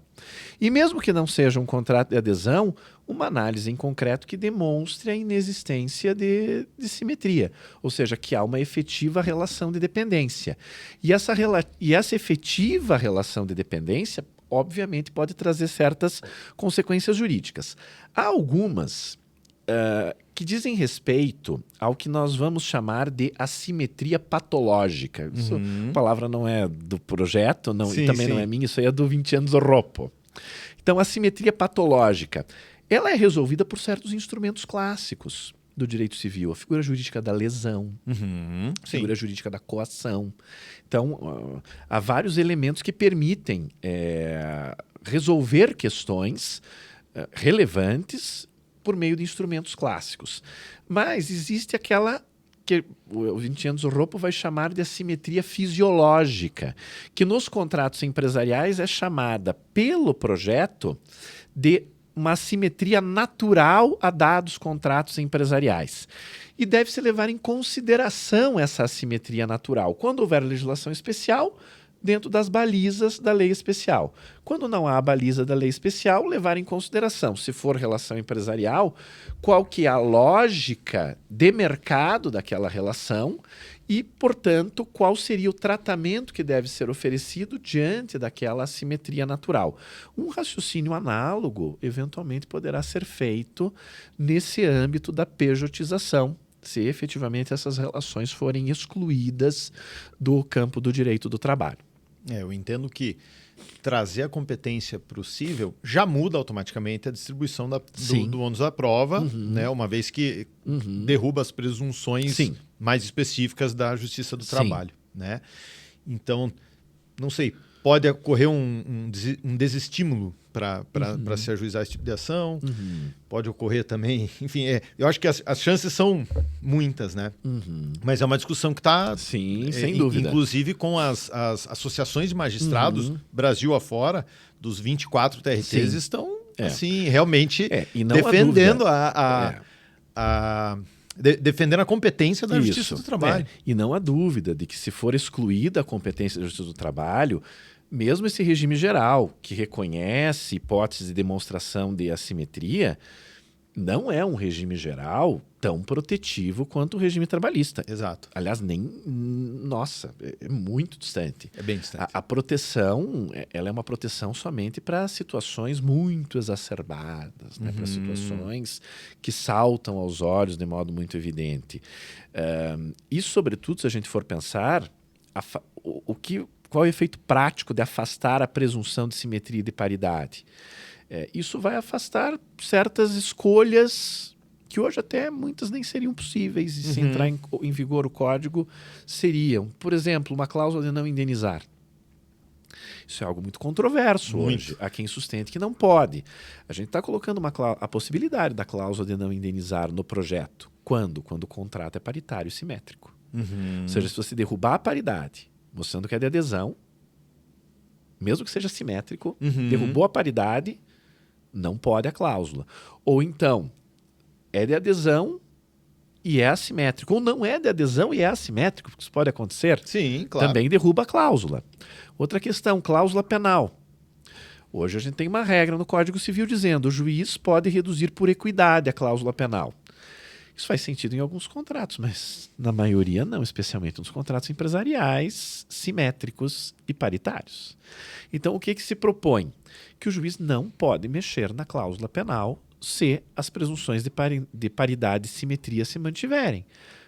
E mesmo que não seja um contrato de adesão, uma análise em concreto que demonstre a inexistência de simetria, ou seja, que há uma efetiva relação de dependência. E essa efetiva relação de dependência, obviamente, pode trazer certas consequências jurídicas. Há algumas que dizem respeito ao que nós vamos chamar de assimetria patológica. Isso, a palavra não é do projeto, e também não é minha, isso aí é do Vincenzo Roppo. Então, a assimetria patológica, ela é resolvida por certos instrumentos clássicos. do direito civil, a figura jurídica da lesão, a figura
Sim.
jurídica da coação. Então, há vários elementos que permitem resolver questões relevantes por meio de instrumentos clássicos. Mas existe aquela que o Vincenzio Roppo vai chamar de assimetria fisiológica, que nos contratos empresariais é chamada pelo projeto de uma assimetria natural a dados contratos empresariais. E deve-se levar em consideração essa assimetria natural. Quando houver legislação especial, dentro das balizas da lei especial. Quando não há a baliza da lei especial, levar em consideração, se for relação empresarial, qual que é a lógica de mercado daquela relação e, portanto, qual seria o tratamento que deve ser oferecido diante daquela assimetria natural. Um raciocínio análogo, eventualmente, poderá ser feito nesse âmbito da pejotização, se efetivamente essas relações forem excluídas do campo do direito do trabalho.
Eu entendo que trazer a competência para o cível já muda automaticamente a distribuição do ônus da prova, né? Uma vez que derruba as presunções mais específicas da Justiça do Trabalho, né? Então, não sei, pode ocorrer um desestímulo para se ajuizar esse tipo de ação, pode ocorrer também, enfim, eu acho que as chances são muitas, né? Mas é uma discussão que está,
sem dúvida,
inclusive com as associações de magistrados, Brasil afora, dos 24 TRTs, estão assim, realmente defendendo defendendo a competência da Justiça do Trabalho.
E não há dúvida de que, se for excluída a competência da Justiça do Trabalho, mesmo esse regime geral, que reconhece hipóteses de demonstração de assimetria, não é um regime geral tão protetivo quanto o regime trabalhista.
Exato.
Aliás, nossa, é muito distante.
É bem distante.
A proteção, ela é uma proteção somente para situações muito exacerbadas, né? Para situações que saltam aos olhos de modo muito evidente. E, sobretudo, se a gente for pensar, qual é o efeito prático de afastar a presunção de simetria e de paridade? Isso vai afastar certas escolhas que hoje até muitas nem seriam possíveis, e se entrar em vigor o código, seriam. Por exemplo, uma cláusula de não indenizar. Isso é algo muito controverso hoje. Há quem sustente que não pode. A gente está colocando a possibilidade da cláusula de não indenizar no projeto. Quando? Quando o contrato é paritário e simétrico. Ou seja, se você derrubar a paridade, mostrando que é de adesão, mesmo que seja simétrico, derrubou a paridade, não pode a cláusula. Ou então, é de adesão e é assimétrico. Ou não é de adesão e é assimétrico, porque isso pode acontecer.
Sim, claro.
Também derruba a cláusula. Outra questão, cláusula penal. Hoje a gente tem uma regra no Código Civil dizendo: o juiz pode reduzir por equidade a cláusula penal. Isso faz sentido em alguns contratos, mas na maioria não, especialmente nos contratos empresariais, simétricos e paritários. Então, o que se propõe? Que o juiz não pode mexer na cláusula penal se as presunções de paridade e simetria se mantiverem.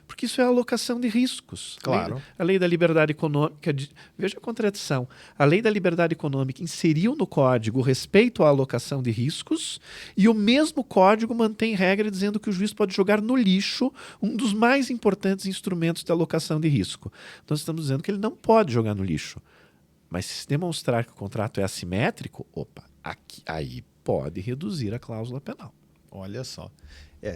Porque isso é alocação de riscos.
Claro.
A lei da liberdade econômica, veja a contradição. A lei da liberdade econômica inseriu no código o respeito à alocação de riscos, e o mesmo código mantém regra dizendo que o juiz pode jogar no lixo um dos mais importantes instrumentos de alocação de risco. Nós estamos dizendo que ele não pode jogar no lixo. Mas se demonstrar que o contrato é assimétrico, aí pode reduzir a cláusula penal.
Olha só.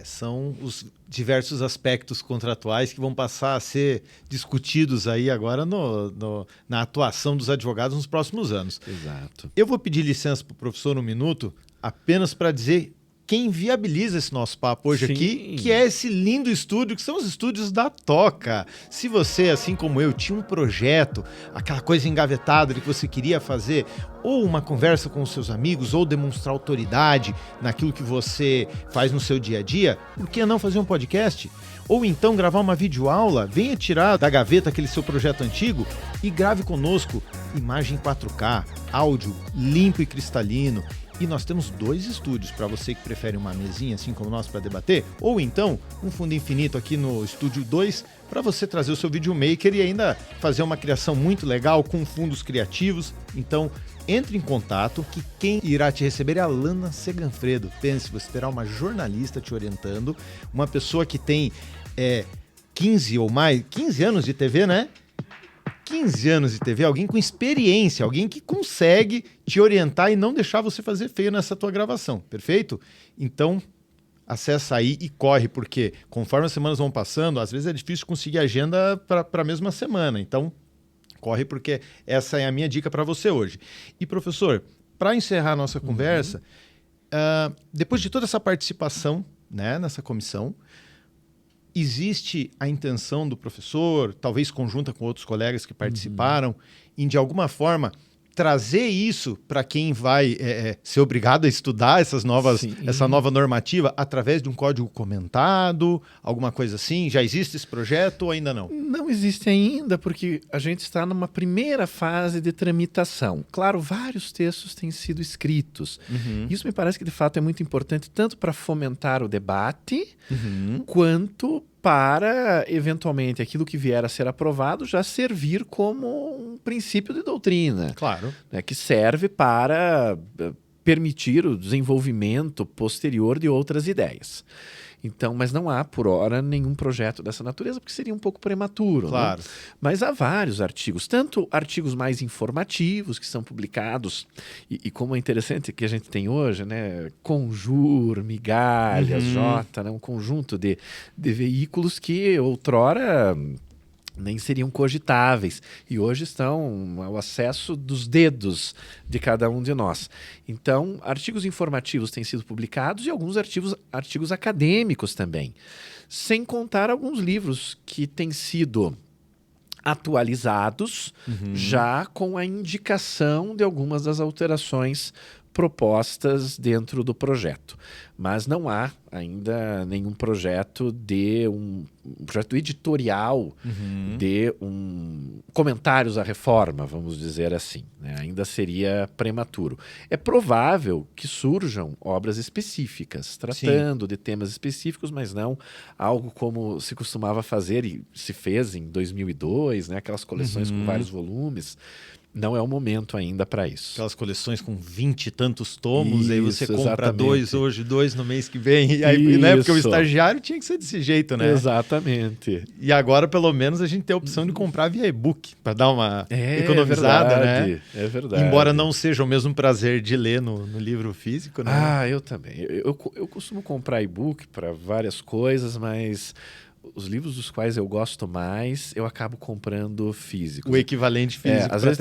São os diversos aspectos contratuais que vão passar a ser discutidos aí agora na atuação dos advogados nos próximos anos.
Exato.
Eu vou pedir licença para o professor um minuto, apenas para dizer quem viabiliza esse nosso papo hoje aqui, que é esse lindo estúdio, que são os estúdios da Toca. Se você, assim como eu, tinha um projeto, aquela coisa engavetada de que você queria fazer, ou uma conversa com os seus amigos, ou demonstrar autoridade naquilo que você faz no seu dia a dia, por que não fazer um podcast? Ou então gravar uma videoaula, venha tirar da gaveta aquele seu projeto antigo e grave conosco imagem 4K, áudio limpo e cristalino, E nós temos 2 estúdios para você que prefere uma mesinha assim como nós para debater, ou então um fundo infinito aqui no estúdio 2 para você trazer o seu videomaker e ainda fazer uma criação muito legal com fundos criativos. Então, entre em contato que quem irá te receber é a Lana Seganfredo. Pense, você terá uma jornalista te orientando, uma pessoa que tem 15 anos de TV, né? 15 anos de TV, alguém com experiência, alguém que consegue te orientar e não deixar você fazer feio nessa tua gravação, perfeito? Então, acessa aí e corre, porque conforme as semanas vão passando, às vezes é difícil conseguir agenda para a mesma semana, então corre porque essa é a minha dica para você hoje. E professor, para encerrar a nossa conversa, depois de toda essa participação, né, nessa comissão, existe a intenção do professor, talvez conjunta com outros colegas que participaram, em de alguma forma trazer isso para quem vai ser obrigado a estudar essa nova normativa através de um código comentado, alguma coisa assim? Já existe esse projeto ou ainda não?
Não existe ainda, porque a gente está numa primeira fase de tramitação. Claro, vários textos têm sido escritos. Isso me parece que, de fato, é muito importante tanto para fomentar o debate, quanto para, eventualmente, aquilo que vier a ser aprovado já servir como um princípio de doutrina.
Claro.
Né, que serve para permitir o desenvolvimento posterior de outras ideias. Então, mas não há, por hora, nenhum projeto dessa natureza, porque seria um pouco prematuro.
Claro.
Né? Mas há vários artigos, tanto artigos mais informativos que são publicados, e como é interessante que a gente tem hoje, né? Conjur, Migalhas, Jota, né? Um conjunto de veículos que outrora nem seriam cogitáveis e hoje estão ao acesso dos dedos de cada um de nós. Então, artigos informativos têm sido publicados e alguns artigos acadêmicos também, sem contar alguns livros que têm sido atualizados já com a indicação de algumas das alterações propostas dentro do projeto. Mas não há ainda nenhum projeto um projeto editorial de comentários à reforma, vamos dizer assim. Né? Ainda seria prematuro. É provável que surjam obras específicas, tratando de temas específicos, mas não algo como se costumava fazer e se fez em 2002, né? Aquelas coleções com vários volumes. Não é o momento ainda para isso.
Aquelas coleções com 20 e tantos tomos, isso, aí você compra
exatamente.
2 hoje, 2 no mês que vem, e aí, né, porque o estagiário tinha que ser desse jeito, né?
Exatamente.
E agora, pelo menos, a gente tem a opção de comprar via e-book, para dar uma economizada, né?
É verdade.
Embora não seja o mesmo prazer de ler no livro físico, né?
Ah, eu também. Eu costumo comprar e-book para várias coisas, mas os livros dos quais eu gosto mais, eu acabo comprando físicos.
O equivalente físico.
Às vezes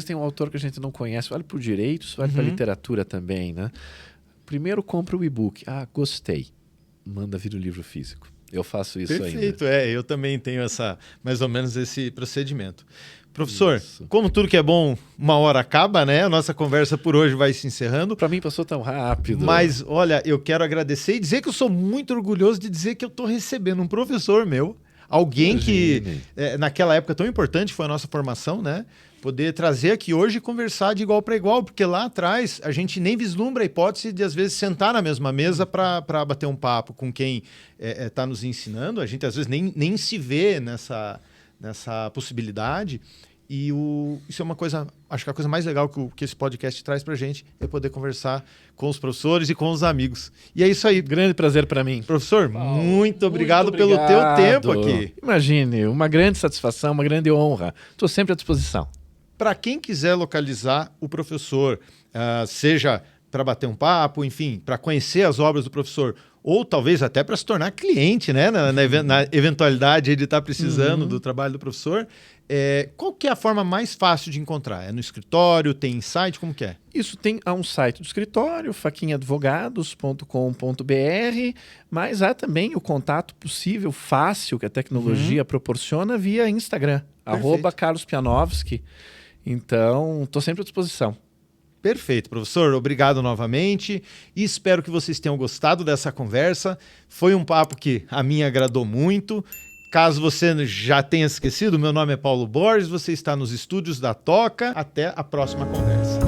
tem um autor que a gente não conhece, vale por direito, isso vale para literatura também, né? Primeiro compra o e-book. Ah, gostei. Manda vir o livro físico. Eu faço isso ainda.
Perfeito, eu também tenho mais ou menos esse procedimento. Professor, como tudo que é bom, uma hora acaba, né? A nossa conversa por hoje vai se encerrando.
Para mim passou tão rápido.
Mas, olha, eu quero agradecer e dizer que eu sou muito orgulhoso de dizer que eu estou recebendo um professor meu, alguém que, naquela época tão importante foi a nossa formação, né? Poder trazer aqui hoje e conversar de igual para igual, porque lá atrás a gente nem vislumbra a hipótese de, às vezes, sentar na mesma mesa para bater um papo com quem está nos ensinando. A gente, às vezes, nem se vê nessa possibilidade. E isso é uma coisa, acho que a coisa mais legal que esse podcast traz pra gente é poder conversar com os professores e com os amigos. E é isso aí.
Grande prazer para mim.
Professor, muito obrigado pelo teu tempo aqui.
Imagine, uma grande satisfação, uma grande honra. Estou sempre à disposição.
Para quem quiser localizar o professor, seja para bater um papo, enfim, para conhecer as obras do professor, ou talvez até para se tornar cliente, né? Na eventualidade de estar precisando do trabalho do professor, qual que é a forma mais fácil de encontrar? É no escritório, tem site, como que é?
Isso, há um site do escritório, faquinhaadvogados.com.br, mas há também o contato possível, fácil, que a tecnologia proporciona via Instagram, @carlospianowski. Então, estou sempre à disposição.
Perfeito, professor. Obrigado novamente e espero que vocês tenham gostado dessa conversa. Foi um papo que a mim agradou muito. Caso você já tenha esquecido, meu nome é Paulo Borges, você está nos estúdios da Toca. Até a próxima conversa.